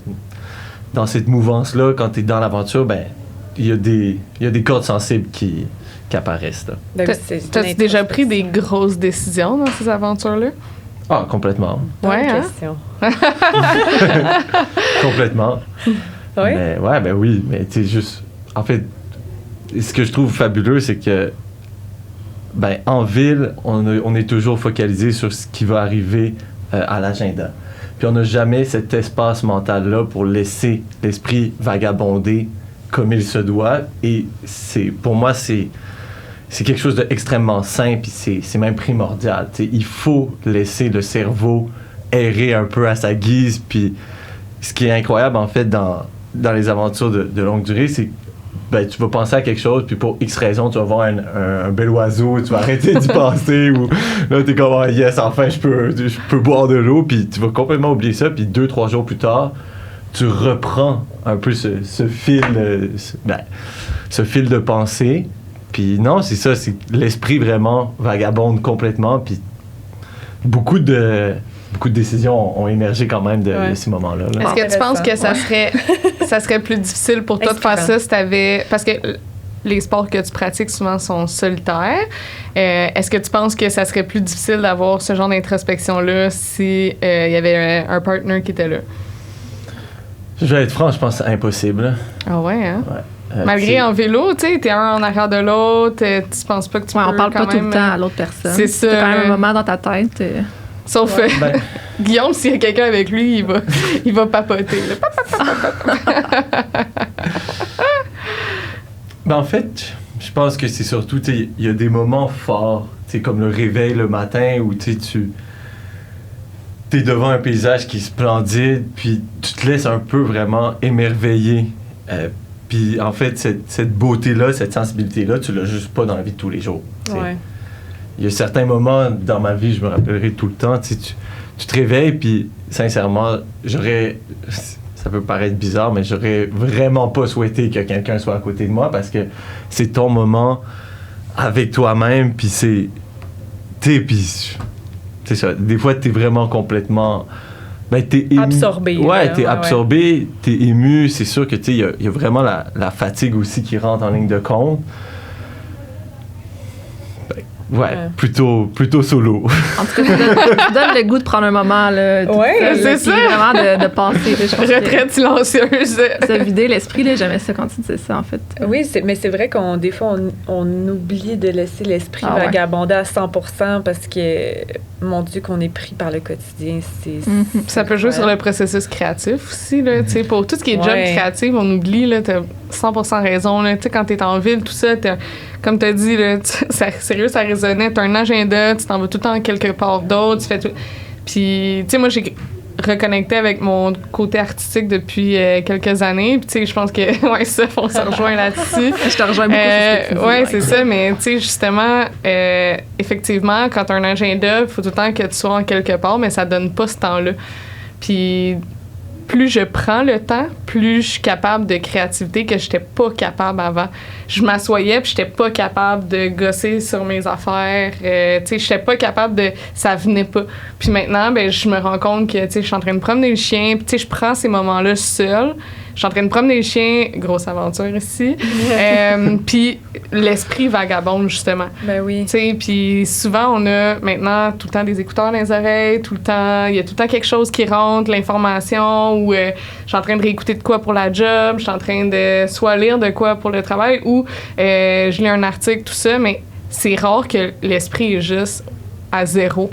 mouvance-là, quand t'es dans l'aventure, ben il y a des cordes sensibles qui apparaissent, là. T'as-tu déjà pris des grosses décisions dans ces aventures-là? Ah, complètement. Ouais, hein? Question. Complètement. Oui? Mais, oui, mais tu sais, juste... En fait, ce que je trouve fabuleux, c'est que en ville, on est toujours focalisé sur ce qui va arriver à l'agenda. Puis on n'a jamais cet espace mental-là pour laisser l'esprit vagabonder comme il se doit. Et pour moi, c'est quelque chose d'extrêmement sain, puis c'est même primordial. T'sais, il faut laisser le cerveau errer un peu à sa guise. Puis ce qui est incroyable, en fait, dans les aventures de longue durée, c'est que tu vas penser à quelque chose, puis pour X raison, tu vas voir un bel oiseau, tu vas arrêter d'y penser, ou là, t'es comme, yes, enfin, je peux boire de l'eau, puis tu vas complètement oublier ça, puis 2-3 jours plus tard, tu reprends un peu ce fil de pensée, puis non, c'est ça, c'est l'esprit vraiment vagabonde complètement, puis beaucoup de décisions ont émergé quand même de ces moments-là. Là. Est-ce que tu penses que ça serait plus difficile pour toi de faire ça si t'avais... Parce que les sports que tu pratiques souvent sont solitaires. Est-ce que tu penses que ça serait plus difficile d'avoir ce genre d'introspection-là si y avait un partner qui était là? Je vais être franc, je pense que c'est impossible. Ah ouais, hein? Ouais. Malgré en vélo, tu sais, t'es un en arrière de l'autre, tu penses pas que tu peux on parle quand pas même... tout le temps à l'autre personne. C'est ça. C'est quand même un moment dans ta tête. Sauf Guillaume, s'il y a quelqu'un avec lui, il va papoter. En fait, je pense que c'est surtout, il y a des moments forts, comme le réveil le matin où tu es devant un paysage qui est splendide, puis tu te laisses un peu vraiment émerveiller. Puis en fait, cette beauté-là, cette sensibilité-là, tu l'as juste pas dans la vie de tous les jours. Ouais. Il y a certains moments dans ma vie, je me rappellerai tout le temps, tu te réveilles, puis sincèrement, ça peut paraître bizarre, mais j'aurais vraiment pas souhaité que quelqu'un soit à côté de moi parce que c'est ton moment avec toi-même, puis c'est ça. Des fois, t'es vraiment complètement... t'es ému. Absorbé. Ouais, t'es absorbé, t'es ému. C'est sûr que, il y a vraiment la fatigue aussi qui rentre en ligne de compte. plutôt solo. En tout cas, ça donne le goût de prendre un moment, là. C'est ça. Vraiment de passer. Là, retraite silencieuse. Se vider l'esprit, là, j'aimais ça quand tu disais ça, en fait. Oui, mais c'est vrai des fois, on oublie de laisser l'esprit vagabonder à 100% parce que, mon Dieu, qu'on est pris par le quotidien. Ça peut jouer sur le processus créatif aussi, là. Tu sais, pour tout ce qui est job créatif, on oublie, là, t'as 100% raison, là. Tu sais, quand t'es en ville, tout ça, comme t'as dit, là, sérieux, ça résonnait. T'as un agenda, tu t'en vas tout le temps quelque part d'autre, tu fais tout. Puis, tu sais, moi, j'ai reconnecté avec mon côté artistique depuis quelques années. Puis, tu sais, je pense que, ça, on se rejoint là-dessus. Je te rejoins beaucoup. C'est ça, mais, tu sais, justement, effectivement, quand t'as un agenda, il faut tout le temps que tu sois en quelque part, mais ça donne pas ce temps-là. Puis, plus je prends le temps, plus je suis capable de créativité que j'étais pas capable avant. Je m'assoyais puis j'étais pas capable de gosser sur mes affaires. Tu sais, j'étais pas capable de... Ça venait pas. Puis maintenant, ben je me rends compte que, tu sais, je suis en train de promener le chien. Puis, tu sais, je prends ces moments-là seule. Je suis en train de promener le chien. Grosse aventure ici. Puis l'esprit vagabonde, justement. Ben oui. Tu sais, puis souvent, on a maintenant tout le temps des écouteurs dans les oreilles, tout le temps... Il y a tout le temps quelque chose qui rentre, l'information, ou je suis en train de réécouter de quoi pour la job, je suis en train de soit lire de quoi pour le travail, ou je lis un article, tout ça, mais c'est rare que l'esprit est juste à zéro.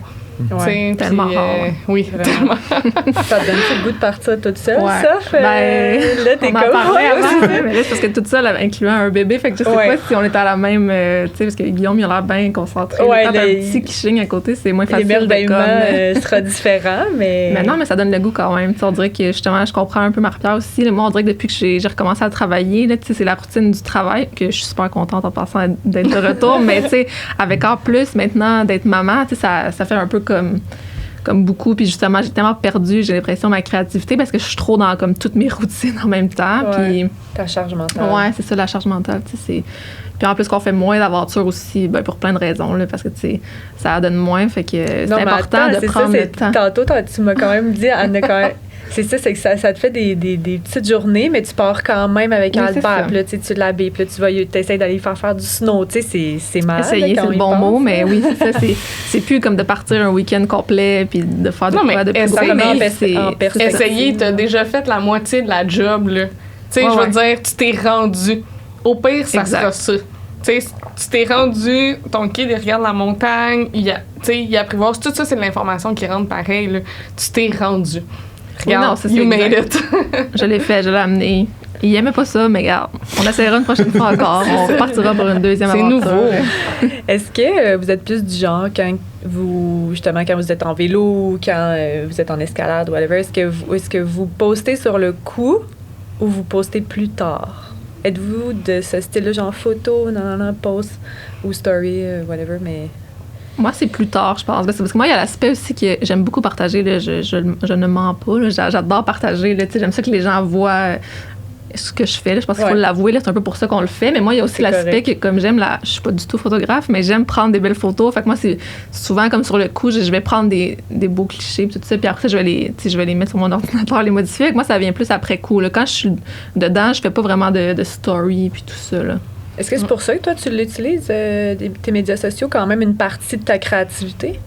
Ouais, tellement rare. Oui, tellement. Ça te donne le goût de partir toute seule, ouais. Sauf là, t'es on en parlait avant, mais là, c'est parce que toute seule, incluant un bébé, fait que je sais pas si on est à la même, tu sais, parce que Guillaume, il a l'air bien concentré. Quand t'as un petit qui chigne à côté, c'est moins facile. L'émerveillement sera différent, mais... Mais non, mais ça donne le gout quand même. T'sais, on dirait que, justement, je comprends un peu Marie-Pierre aussi. Là, moi, on dirait que depuis que j'ai recommencé à travailler, là, c'est la routine du travail, que je suis super contente en passant d'être de retour, mais tu sais, avec en plus, maintenant, d'être maman, tu sais, ça fait un peu comme beaucoup, puis justement, j'ai tellement perdu, j'ai l'impression, ma créativité parce que je suis trop dans comme toutes mes routines en même temps. Puis ta charge mentale. Ouais, c'est ça, la charge mentale, tu sais, puis en plus qu'on fait moins d'aventures aussi, ben, pour plein de raisons, là, parce que, tu sais, ça donne moins, fait que c'est important de prendre le temps. Tantôt, tu m'as quand même dit, Anne, c'est ça, c'est que ça te fait des petites journées, mais tu pars quand même avec Albert. Puis là, tu l'habilles, puis là, tu essaies d'aller faire du snow. Tu sais, c'est malade. Essayer, c'est le bon mot, mais oui, c'est ça. C'est plus comme de partir un week-end complet puis de faire de quoi de plus gros. Essayer, t'as déjà fait la moitié de la job, là. Tu sais, je veux dire, tu t'es rendu. Au pire, ça sera ça. Tu sais, tu t'es rendu, ton kid, il regarde la montagne, il apprivoise. Tout ça, c'est de l'information qui rentre pareil, là. Tu t'es rendu. Regarde, you made it. Je l'ai fait, je l'ai amené. Il aimait pas ça, mais regarde, on essaiera une prochaine fois encore. On repartira pour une deuxième aventure. C'est nouveau. Est-ce que vous êtes plus du genre, quand vous êtes en vélo ou quand vous êtes en escalade, whatever, est-ce que vous postez sur le coup ou vous postez plus tard? Êtes-vous de ce style-là, genre photo, post ou story, whatever, mais... Moi, c'est plus tard, je pense. Parce que moi, il y a l'aspect aussi que j'aime beaucoup partager. Là. Je ne mens pas. Là. J'adore partager. Là. J'aime ça que les gens voient ce que je fais. Là. Je pense qu'il faut l'avouer. Là. C'est un peu pour ça qu'on le fait. Mais moi, il y a aussi l'aspect que, comme je suis pas du tout photographe, mais j'aime prendre des belles photos. Fait que moi, c'est souvent comme sur le coup, je vais prendre des beaux clichés et tout ça. Puis après, je vais les mettre sur mon ordinateur, les modifier. Fait que moi, ça vient plus après coup. Là. Quand je suis dedans, je fais pas vraiment de story puis tout ça. Là. Est-ce que c'est pour ça que toi, tu l'utilises, tes médias sociaux, quand même une partie de ta créativité?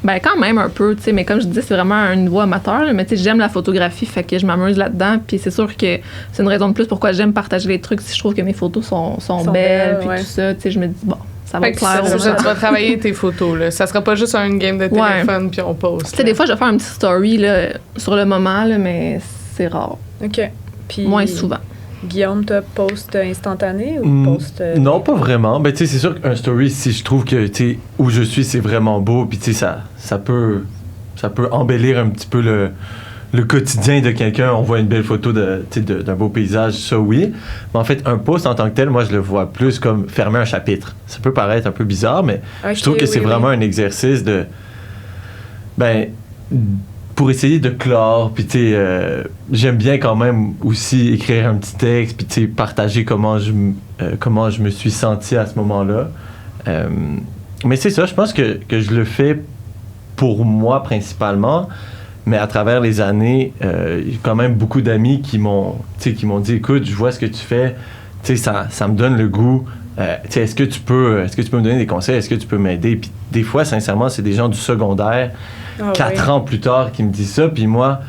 Ben quand même un peu, tu sais, mais comme je disais, c'est vraiment un niveau amateur, là, mais tu sais, j'aime la photographie, fait que je m'amuse là-dedans, puis c'est sûr que c'est une raison de plus pourquoi j'aime partager les trucs, si je trouve que mes photos sont belles, puis tout ça, tu sais, je me dis, bon, ça va plaire. Tu vas travailler tes photos, là. Ça sera pas juste une game de téléphone, puis on poste. Tu sais, des fois, je vais faire une petite story, là, sur le moment, là, mais c'est rare. OK. Puis... Moins souvent. Guillaume, tu post instantané ou post... Non, pas vraiment. Ben, tu sais, c'est sûr qu'un story, si je trouve que, tu sais, où je suis, c'est vraiment beau, puis tu sais, ça peut embellir un petit peu le quotidien de quelqu'un. On voit une belle photo d'un beau paysage, ça oui. Mais en fait, un post en tant que tel, moi, je le vois plus comme fermer un chapitre. Ça peut paraître un peu bizarre, mais je trouve que c'est vraiment un exercice de... Ben... pour essayer de clore, puis tu sais, j'aime bien quand même aussi écrire un petit texte, puis tu sais, partager comment je me suis senti à ce moment-là. Mais c'est ça, je pense que je le fais pour moi principalement, mais à travers les années, il y a quand même beaucoup d'amis qui m'ont dit, écoute, je vois ce que tu fais, tu sais, ça me donne le goût tu sais, est-ce que tu peux me donner des conseils? Est-ce que tu peux m'aider? Puis des fois, sincèrement, c'est des gens du secondaire, 4 ans plus tard, qui me disent ça. Puis moi,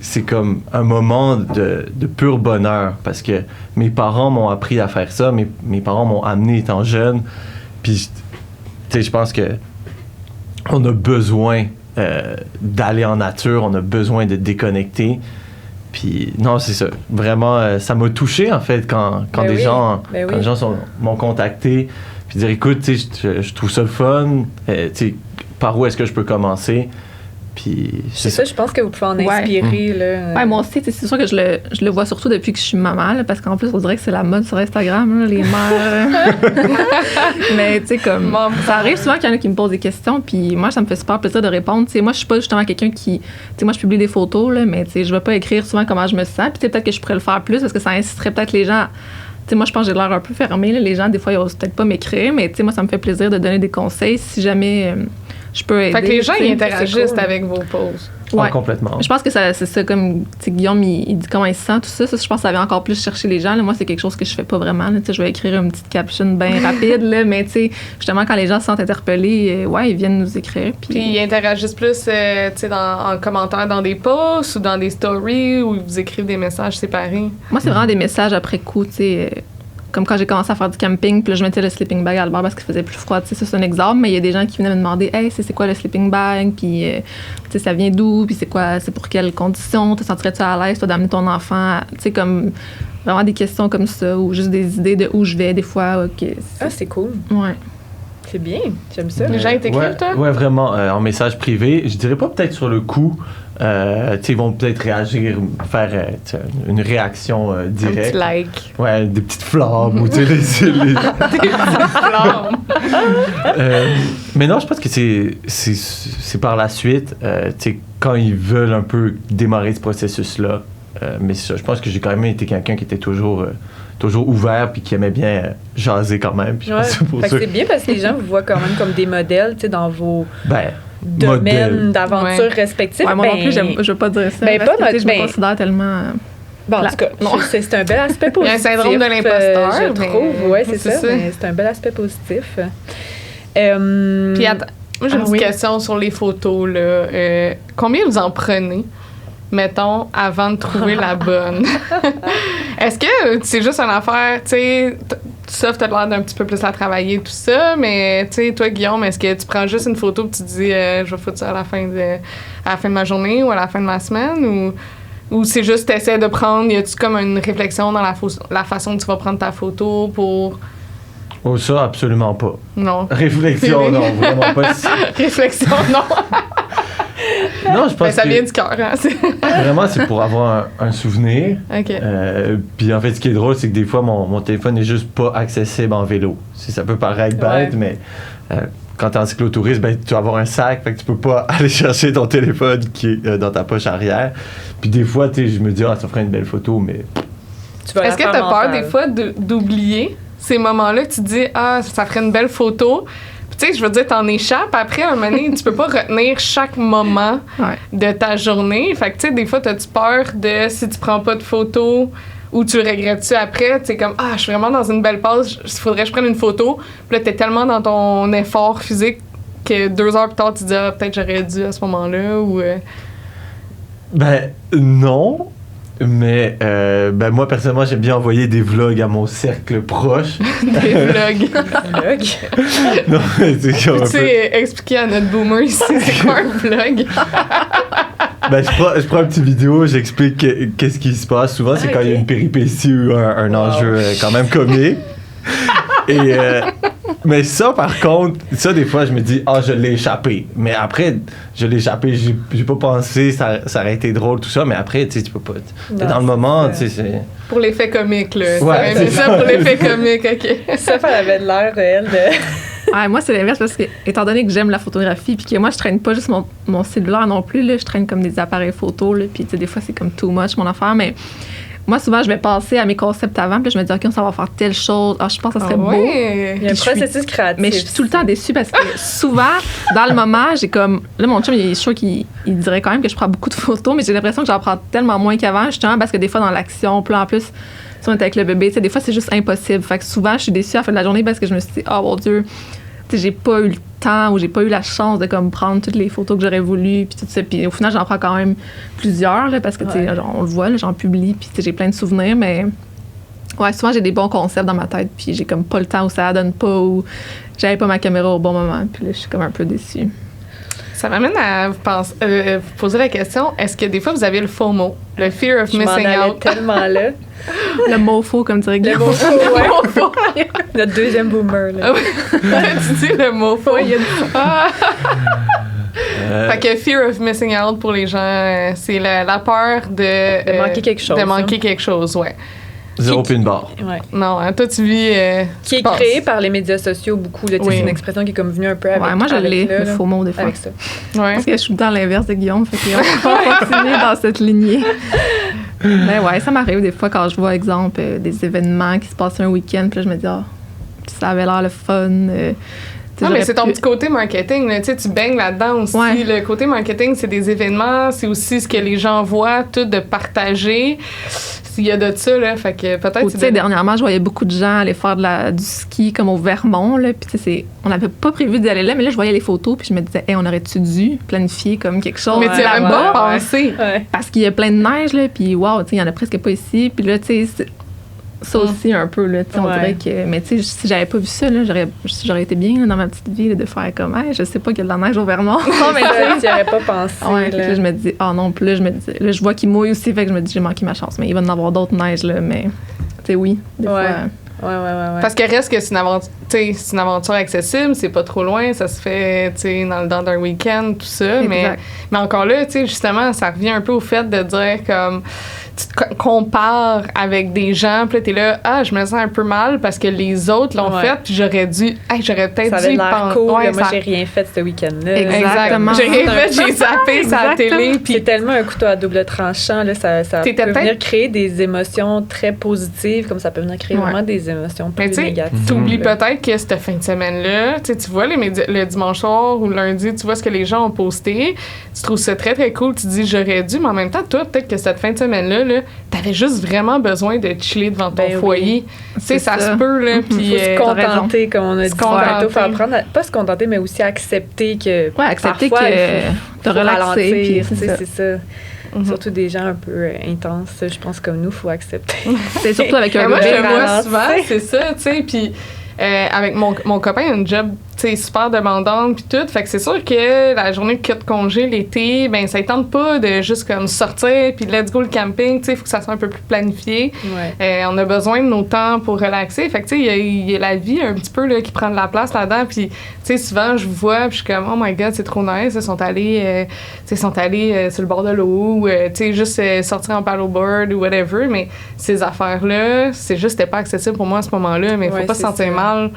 c'est comme un moment de pur bonheur parce que mes parents m'ont appris à faire ça. Mes parents m'ont amené étant jeune. Puis, tu sais, je pense que on a besoin d'aller en nature, on a besoin de déconnecter. Puis non, c'est ça. Vraiment, ça m'a touché en fait quand les gens m'ont contacté puis dire écoute, tu sais, je trouve ça le fun. Tu sais, par où est-ce que je peux commencer? Puis c'est ça, je pense que vous pouvez en inspirer. Là. Ouais, moi aussi, c'est sûr que je le vois surtout depuis que je suis maman, là, parce qu'en plus, on dirait que c'est la mode sur Instagram, là, les mères. Mais tu sais, comme, ça arrive souvent qu'il y en a qui me posent des questions, puis moi, ça me fait super plaisir de répondre. Tu sais, moi, je suis pas justement quelqu'un qui... Tu sais, moi, je publie des photos, là, mais tu sais, je vais pas écrire souvent comment je me sens, puis peut-être que je pourrais le faire plus, parce que ça inciterait peut-être les gens... Tu sais, moi, je pense que j'ai l'air un peu fermée, là. Les gens, des fois, ils osent peut-être pas m'écrire, mais tu sais, moi, ça me fait plaisir de donner des conseils si jamais... je peux aider. Fait que les gens, ils interagissent avec vos posts. Ouais. Complètement. Je pense que c'est ça, comme Guillaume, il dit comment il se sent, tout ça. Je pense que ça vient encore plus chercher les gens. Là. Moi, c'est quelque chose que je fais pas vraiment. Là. Je vais écrire une petite caption bien rapide, là, mais justement, quand les gens se sentent interpellés, ils viennent nous écrire. Puis ils interagissent plus en commentaire dans des posts ou dans des stories ou ils vous écrivent des messages séparés? Moi, c'est vraiment des messages après coup, tu sais. Comme quand j'ai commencé à faire du camping, puis là, je mettais le sleeping bag à le bar parce qu'il faisait plus froid. Tu sais, ça, c'est un exemple, mais il y a des gens qui venaient me demander « Hey, c'est quoi le sleeping bag? Puis, tu sais, ça vient d'où? Puis c'est quoi? C'est pour quelles conditions? Te sentirais-tu à l'aise, toi, d'amener ton enfant? » Tu sais, comme vraiment des questions comme ça, ou juste des idées de où je vais, des fois. C'est cool. Ouais. C'est bien, j'aime ça. Les gens t'écrivent, toi? Ouais, vraiment, en message privé. Je dirais pas peut-être sur le coup. Ils vont peut-être réagir, faire une réaction directe. Un petit like. Ouais, des petites flammes ou des petites flammes. Mais non, je pense que c'est par la suite, quand ils veulent un peu démarrer ce processus-là. Mais ça, je pense que j'ai quand même été quelqu'un qui était toujours ouvert puis qui aimait bien jaser quand même. Puis c'est bien parce que les gens vous voient quand même comme des modèles dans vos... domaines d'aventure respectifs. Ouais, moi non plus, je veux pas dire ça. Je me considère tellement... Bon, en tout cas, c'est un bel aspect positif. Il y a un syndrome de l'imposteur. Je trouve, oui, c'est ça. Mais c'est un bel aspect positif. Puis attends, moi j'ai une petite question sur les photos. Là. Combien vous en prenez, mettons, avant de trouver la bonne? Est-ce que c'est juste une affaire, tu sais... Ça, t'as l'air d'un petit peu plus à travailler, tout ça, mais tu sais, toi, Guillaume, est-ce que tu prends juste une photo et tu te dis je vais foutre ça à la fin de ma journée ou à la fin de ma semaine ou c'est juste t'essaies de prendre, y a-tu comme une réflexion dans la façon que tu vas prendre ta photo pour... Oh, ça, absolument pas. Non. Réflexion, non, vraiment pas. Réflexion, non. Non, je pense ça vient du cœur, hein? Vraiment, c'est pour avoir un souvenir. OK. Puis en fait, ce qui est drôle, c'est que des fois, mon téléphone n'est juste pas accessible en vélo. Ça peut paraître bête, mais quand t'es en cyclotourisme, tu vas avoir un sac, fait que tu peux pas aller chercher ton téléphone qui est dans ta poche arrière. Puis des fois, je me dis, ça ferait une belle photo, mais... Est-ce que t'as peur des fois d'oublier ces moments-là que tu te dis, ça ferait une belle photo? Tu sais, je veux dire, t'en échappes. Après, un moment donné, tu peux pas retenir chaque moment de ta journée. Fait que, tu sais, des fois, t'as-tu peur de, si tu prends pas de photos ou tu le regrettes-tu après, tu sais, comme, je suis vraiment dans une belle pause, il faudrait que je prenne une photo. Puis là, t'es tellement dans ton effort physique que 2 heures plus tard, tu te dis, peut-être j'aurais dû à ce moment-là, ou... Ben, non. Mais moi, personnellement, j'aime bien envoyer des vlogs à mon cercle proche. Des vlogs? Non, tu sais, expliquer à notre boomer ici, c'est quoi un vlog? Je prends une petite vidéo, j'explique qu'est-ce qui se passe. Souvent, c'est quand il y a une péripétie ou un enjeu quand même comique. Et... mais ça, par contre, des fois, je me dis, je l'ai échappé. Mais après, je l'ai échappé, j'ai pas pensé, ça aurait été drôle, tout ça. Mais après, tu peux pas. T'es dans le moment, tu sais, c'est... Pour l'effet comique, là. Ouais, c'est ça pour l'effet comique, OK. Ça, elle avait de l'air, elle, de... moi, c'est l'inverse parce que, étant donné que j'aime la photographie, puis que moi, je traîne pas juste mon cellulaire non plus, là, je traîne comme des appareils photo, là, puis des fois, c'est comme too much, mon affaire, mais... Moi, souvent, je vais passer à mes concepts avant, puis je me dis, OK, ça va faire telle chose. Je pense que ça serait beau. Il y a un processus créatif. Mais je suis tout le temps déçue parce que souvent, dans le moment, j'ai comme. Là, mon chum, je suis sûr qu'il dirait quand même que je prends beaucoup de photos, mais j'ai l'impression que j'en prends tellement moins qu'avant, justement, parce que des fois, dans l'action, puis en plus, si on était avec le bébé, tu sais, des fois, c'est juste impossible. Fait que souvent, je suis déçue à la fin de la journée parce que je me suis dit, oh mon Dieu, tu sais, j'ai pas eu le temps ou j'ai pas eu la chance de comme prendre toutes les photos que j'aurais voulu, puis tout ça. Puis au final, j'en prends quand même plusieurs, là, parce que, tu sais, on le voit, là, j'en publie, puis tu sais, j'ai plein de souvenirs, mais ouais, souvent, j'ai des bons concepts dans ma tête, puis j'ai comme pas le temps ou ça donne pas ou j'avais pas ma caméra au bon moment, puis là, je suis comme un peu déçue. Ça m'amène à vous poser la question, est-ce que des fois, vous avez le FOMO, le Fear of Missing Out? Tellement là. Le mot faux, comme dirait Guillaume. Le mot faux, ouais. Notre deuxième boomer, là. Tu dis le mot faux. Ouais, il y a Fait que Fear of Missing Out, pour les gens, c'est la peur de manquer quelque chose. De manquer quelque chose, ouais. Zéro puis une barre. Ouais. Non, hein, toi, tu vis... qui est créé par les médias sociaux, beaucoup. Là, Oui. C'est une expression qui est comme venue un peu avec Ouais, moi, je l'ai, le là, faux mot, des fois. avec ça. Ouais. Parce que je suis dans l'inverse de Guillaume, fait qu'on va continuer dans cette lignée. Mais ouais, ça m'arrive des fois quand je vois, exemple, des événements qui se passent un week-end, puis là, je me dis, ça avait l'air le fun. Non, mais c'est ton petit côté marketing, là, tu baignes là-dedans aussi. Ouais. Le côté marketing, c'est des événements, c'est aussi ce que les gens voient, tout de partager. S'il y a de ça, là, fait que peut-être... Tu sais, dernièrement, je voyais beaucoup de gens aller faire du ski comme au Vermont, là, puis tu sais, on n'avait pas prévu d'y aller là, mais là, je voyais les photos, puis je me disais, on aurait-tu dû planifier comme quelque chose Mais tu n'as même pas pensé. Ouais. parce qu'il y a plein de neige, là, puis wow, tu sais, il y en a presque pas ici, puis là, tu sais, ça aussi un peu, là, tu sais, on dirait que... Mais tu sais, si j'avais pas vu ça, là, j'aurais été bien là, dans ma petite vie là, de faire comme, hey, je sais pas qu'il y a de la neige au Vermont. Non, mais tu n'y aurais pas pensé. Ouais, là. là, je me dis, non, puis là, je me dis, là, je vois qu'il mouille aussi, fait que je me dis, j'ai manqué ma chance. Mais il va y en avoir d'autres neiges, là, mais, tu sais, oui, des fois. Ouais. Parce que reste que c'est une aventure accessible, c'est pas trop loin, ça se fait, tu sais, dans le temps d'un week-end, tout ça. Mais encore là, tu sais, justement, ça revient un peu au fait de dire comme... Tu te compares avec des gens, puis là, t'es là, je me sens un peu mal parce que les autres l'ont fait, puis j'aurais peut-être ça avait dû l'air cool. Ouais, moi, j'ai rien fait ce week-end-là. Exactement. J'ai rien fait, j'ai zappé sur la télé. Puis c'est tellement un couteau à double tranchant. Là, ça peut venir créer des émotions très positives, comme ça peut venir créer vraiment des émotions plus négatives. T'oublies peut-être que cette fin de semaine-là, tu vois le dimanche soir ou lundi, tu vois ce que les gens ont posté, tu trouves ça très, très cool, tu dis j'aurais dû, mais en même temps, toi, peut-être que cette fin de semaine-là, t'avais juste vraiment besoin de chiller devant ton foyer. Tu sais, ça se peut, là. Puis faut se contenter, comme on a dit. Faut apprendre pas se contenter, mais aussi accepter que. Ouais, accepter parfois, que te relaxer. C'est ça. Surtout des gens un peu intenses, je pense, comme nous, il faut accepter. C'est surtout avec un moi, bébé. je le vois souvent, c'est ça, tu sais. Puis avec mon copain, il a une job super demandante puis tout, fait que c'est sûr que la journée de congé l'été, ben ça ne tente pas de juste comme sortir puis let's go le camping, tu sais, il faut que ça soit un peu plus planifié. On a besoin de nos temps pour relaxer, fait que tu sais, il y a la vie un petit peu là, qui prend de la place là-dedans, puis tu sais, souvent je vous vois puis je suis comme oh my god, c'est trop nice, ils sont allés sur le bord de l'eau ou tu sais, juste sortir en paddleboard ou whatever, mais ces affaires-là, c'est juste c'était pas accessible pour moi à ce moment-là, mais faut pas se sentir mal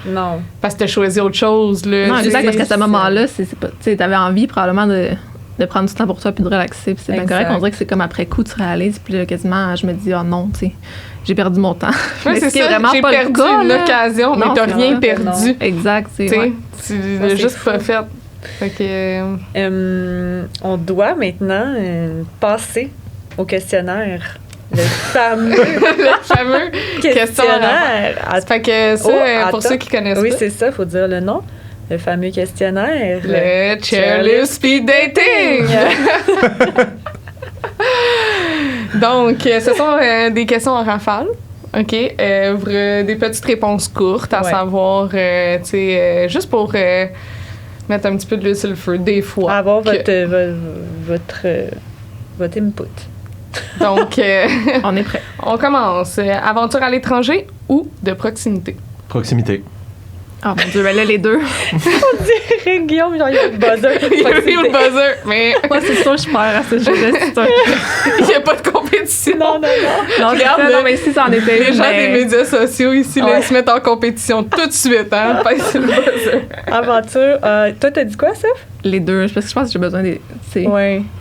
parce que t'as choisi autre chose. Là, non, exact, parce qu'à ce moment-là, c'est pas, tu sais, t'avais envie probablement de prendre du temps pour toi puis de relaxer. Puis c'est bien correct. On dirait que c'est comme après coup, tu réalises. Puis là, quasiment, je me dis, non, tu sais, j'ai perdu mon temps. Ouais, c'est ça, vraiment j'ai pas perdu une occasion, mais t'as rien perdu. Non. Exact, tu sais. Tu l'as juste pas fait. Fait que... on doit maintenant passer au questionnaire. Le fameux questionnaire. Fait que ça, pour ceux qui connaissent pas. pas. C'est ça, il faut dire le nom. Le fameux questionnaire. Le Chairless Speed Dating! Donc, ce sont des questions en rafale. OK? Des petites réponses courtes, à savoir, tu sais, juste pour mettre un petit peu de l'huile sur le feu, des fois. Avoir votre input. Donc, on est prêt. On commence. Aventure à l'étranger ou de proximité? Proximité. Oh mon Dieu, ben là, les deux. On dirait Guillaume, genre, il y a le buzzer. Il y a eu le buzzer, mais... Moi, c'est sûr, je perds à ce jeu-là. Il n'y a pas de compétition. Non, regarde, non, mais si ça en était les gens des médias sociaux ici, là, ils se mettent en compétition tout de suite, hein? Pèse le buzzer. Aventure. Toi, t'as dit quoi, Seth? Les deux, parce que je pense que j'ai besoin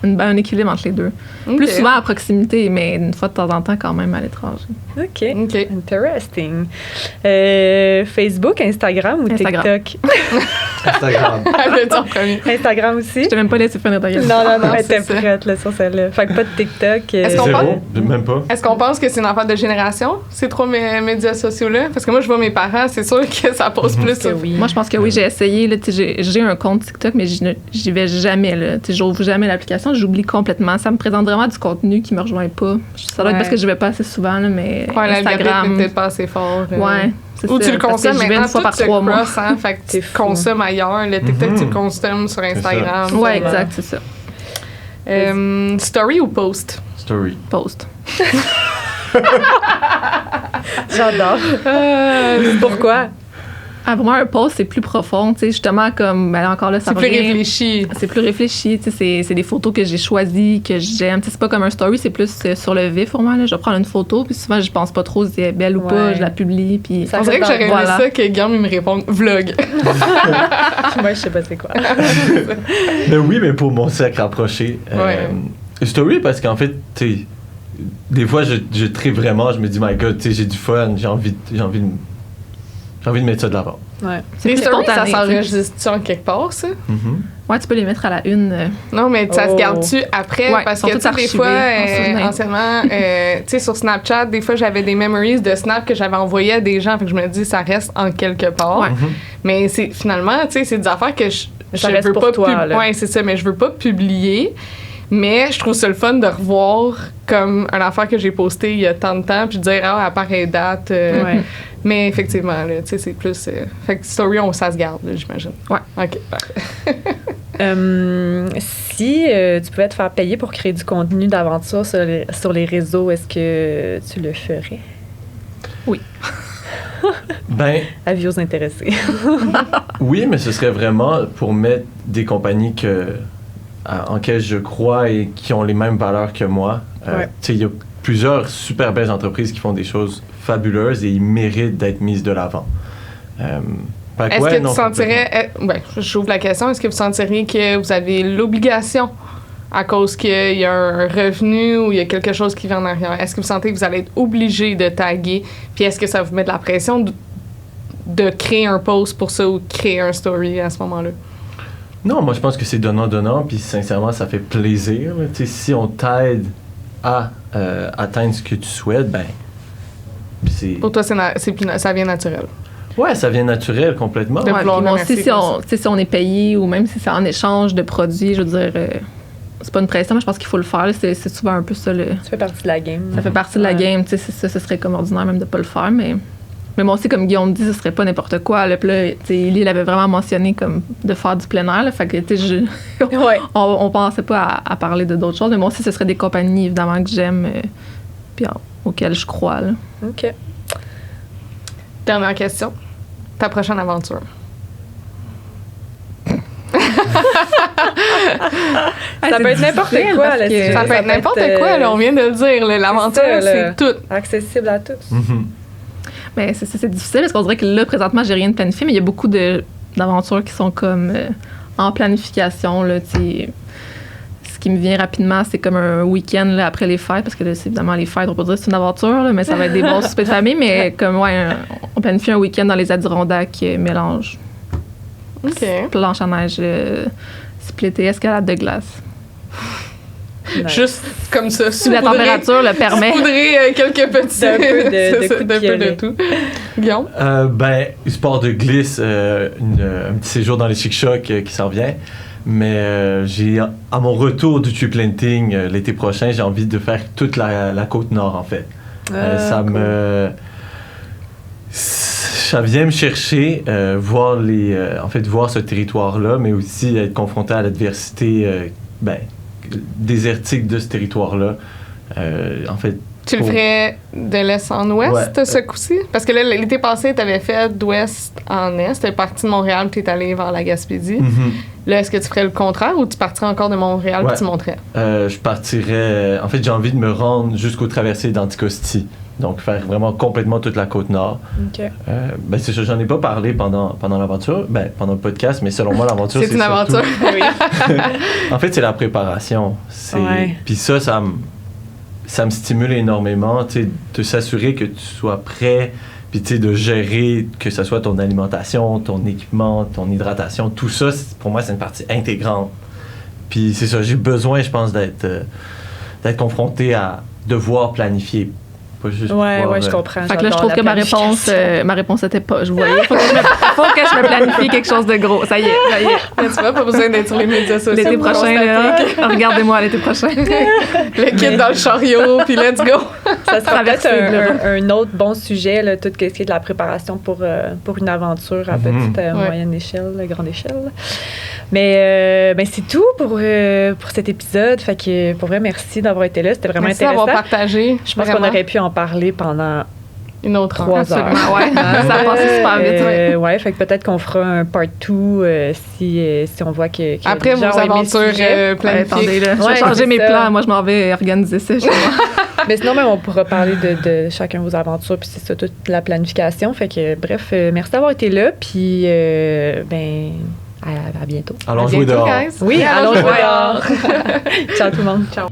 un équilibre entre les deux. Okay. Plus souvent à proximité, mais une fois de temps en temps quand même à l'étranger. OK. Interesting. Facebook, Instagram ou Instagram. TikTok? Instagram. Elle l'a dit en premier. Instagram aussi? Je t'ai même pas laissé finir ta question. Non, elle c'est était ça. prête là, sur celle-là. Fait que pas de TikTok. Est-ce qu'on Zéro, même pas. Est-ce qu'on pense que c'est une affaire de génération, ces 3 médias sociaux-là? Parce que moi, je vois mes parents, c'est sûr que ça pose plus. que oui. Moi, je pense que oui, j'ai essayé. Là, j'ai un compte TikTok, mais j'y vais jamais. Là. J'ouvre jamais l'application, j'oublie complètement. Ça me présente vraiment du contenu qui me rejoint pas. Ça doit être parce que je vais pas assez souvent, là, mais Ouais, l'algorithme Instagram. n'est peut-être pas assez fort. Ouais, c'est Ou ça, tu le parce que consommes j'y vais maintenant, une fois tout par se 3 mois. cross, hein, fait que C'est tu fou. consommes ailleurs. Le TikTok, tu le consommes sur Instagram. Ouais, sûrement. exact, c'est ça. Story ou post? Story. Post. J'adore. Pourquoi? Ah, pour moi, un post, c'est plus profond. Tu sais, justement, comme, ben, encore là, ça C'est plus revient- réfléchi. C'est plus réfléchi. Tu sais, c'est des photos que j'ai choisies, que j'aime. Tu sais, c'est pas comme un story, c'est plus sur le vif pour moi. Là. Je vais prendre une photo, puis souvent, je pense pas trop si elle est belle ou pas. Ouais. Je la publie, puis... Ça On dirait que j'aurais aimé Voilà. ça que Guillaume il me réponde vlog. Moi, je sais pas c'est quoi. Mais oui, mais pour mon cercle rapproché. Story, parce qu'en fait, tu sais, des fois, je tripe vraiment, je me dis, my God, tu sais, j'ai du fun, j'ai envie de mettre ça de l'avant. Ouais. C'est Les plus stories, ça spontané, tu sais. s'enregistre en quelque part, ça? Ouais, tu peux les mettre à la une. Non, mais ça se Oh. garde-tu après? Ouais, Parce sont que, tu toutes sais, des archivées fois, en souvenir. anciennement, tu sais, sur Snapchat, des fois, j'avais des memories de Snap que j'avais envoyées à des gens. Fait que je me dis, ça reste en quelque part. Ouais. Mais c'est finalement, tu sais, c'est des affaires que je Ça reste veux pour pas toi, là. ouais, c'est ça, mais je veux pas publier. Mais je trouve ça le fun de revoir comme une affaire que j'ai postée il y a tant de temps, puis de dire, ah, à pareille date. Ouais. Mais effectivement, là, tu sais, c'est plus. Fait que story, ça se garde, là, j'imagine. Ouais. OK, parfait. Si tu pouvais te faire payer pour créer du contenu d'aventure sur les réseaux, est-ce que tu le ferais? Ben, Avis aux intéressés. oui, mais ce serait vraiment pour mettre des compagnies en quelles je crois et qui ont les mêmes valeurs que moi. Ouais. Tu sais, il y a plusieurs super belles entreprises qui font des choses fabuleuses et ils méritent d'être mises de l'avant. Fait Est-ce ouais, que non, tu sentirais. J'ouvre la question. Est-ce que vous sentiriez que vous avez l'obligation à cause qu'il y a un revenu ou il y a quelque chose qui vient en arrière? Est-ce que vous sentez que vous allez être obligé de taguer? Puis est-ce que ça vous met de la pression de créer un post pour ça ou de créer un story à ce moment-là? Non, moi je pense que c'est donnant-donnant, puis sincèrement, ça fait plaisir. Là. Tu sais, si on t'aide à atteindre ce que tu souhaites, ben, c'est... Pour toi, ça vient naturel. Ouais, ça vient naturel complètement. De Ouais, vouloir puis bon, remercier si comme on, tu sais, si on est payé ou même si c'est en échange de produits, je veux dire, c'est pas une pression, mais je pense qu'il faut le faire. Là. C'est souvent un peu ça. Tu fais partie de la game. Ça fait partie de la Ouais. game. Tu sais, c'est ça, ce serait comme ordinaire même de pas le faire, mais moi aussi, comme Guillaume dit, ce serait pas n'importe quoi. Là. Puis là, tu sais, il avait vraiment mentionné comme de faire du plein air. Là. Fait que, tu sais, Ouais. on pensait pas à parler de d'autres choses, mais moi aussi, ce serait des compagnies, évidemment, que j'aime, puis auxquelles je crois. Là. OK. Dernière question. Ta prochaine aventure. Ça peut être n'importe difficile quoi. parce Là, que- si- Ça peut être n'importe quoi, là, on vient de le dire. Là, l'aventure, ça, là. c'est tout. accessible à tous. Mhm. Mais c'est difficile parce qu'on dirait que là, présentement, j'ai rien de planifié, mais il y a beaucoup d'aventures qui sont comme en planification. Là, tu sais. Ce qui me vient rapidement, c'est comme un week-end là, après les fêtes, parce que là, c'est évidemment les fêtes, on peut dire que c'est une aventure, là, mais ça va être des bons soupers de famille, mais comme, ouais, on planifie un week-end dans les Adirondacks, mélange OK. planche à neige, split et escalade de glace. Nice. Juste comme ça. Si la température le permet. Poudrer quelques petits. D'un peu de c'est ça, coups de d'un peu de piolet. tout. Guillaume? Ben, sport de glisse, un petit séjour dans les chic-chocs qui s'en vient. Mais j'ai, à mon retour du tree planting l'été prochain, j'ai envie de faire toute la côte nord, en fait. Ça vient me chercher, voir voir ce territoire-là, mais aussi être confronté à l'adversité désertique de ce territoire-là. En fait, Tu le ferais de l'est en ouest, Ouais. ce coup-ci? Parce que là, l'été passé, tu avais fait d'ouest en est. Tu es parti de Montréal puis tu es allé vers la Gaspésie. Là, est-ce que tu ferais le contraire ou tu partirais encore de Montréal Ouais. puis tu monterais? je partirais... En fait, j'ai envie de me rendre jusqu'aux traversées d'Anticosti. Donc, faire vraiment complètement toute la côte nord. OK. C'est ça, j'en ai pas parlé pendant l'aventure, pendant le podcast, mais selon moi, l'aventure, C'est une surtout- aventure. Oui. En fait, c'est la préparation. Ouais. Puis ça me stimule énormément, tu sais, de s'assurer que tu sois prêt, Puis, tu sais, de gérer que ce soit ton alimentation, ton équipement, ton hydratation, tout ça, pour moi, c'est une partie intégrante. Puis, c'est ça, j'ai besoin, je pense, d'être confronté à devoir planifier. Pas juste pouvoir, je comprends. Fait que là, je trouve que ma réponse était pas. Je voyais. Faut que je me planifie quelque chose de gros. Ça y est. Tu vois, pas besoin d'être sur les médias sociaux. L'été prochain, là, regardez-moi l'été prochain. Le kit dans le chariot, puis let's go. Ça sera peut-être un autre bon sujet, là, tout ce qui est de la préparation pour une aventure à petite, moyenne échelle, grande échelle. Mais c'est tout pour cet épisode. Fait que pour vrai, merci d'avoir été là. C'était vraiment intéressant. Merci d'avoir partagé. Je pense qu'on aurait pu en parler pendant une autre 3 heures. Ouais. Ça a passé super vite. Ouais, fait que peut-être qu'on fera un part 2 si on voit que après vos aventures planifiées. Attendez, là, je vais changer mes plans. Moi, je m'en vais organiser ça chez moi. Mais sinon, même, on pourra parler de chacun de vos aventures, puis c'est ça, toute la planification. Fait que, bref, merci d'avoir été là, puis à bientôt. Allons jouer dehors. Guys. Oui, allons jouer dehors. Ciao tout le monde. Ciao.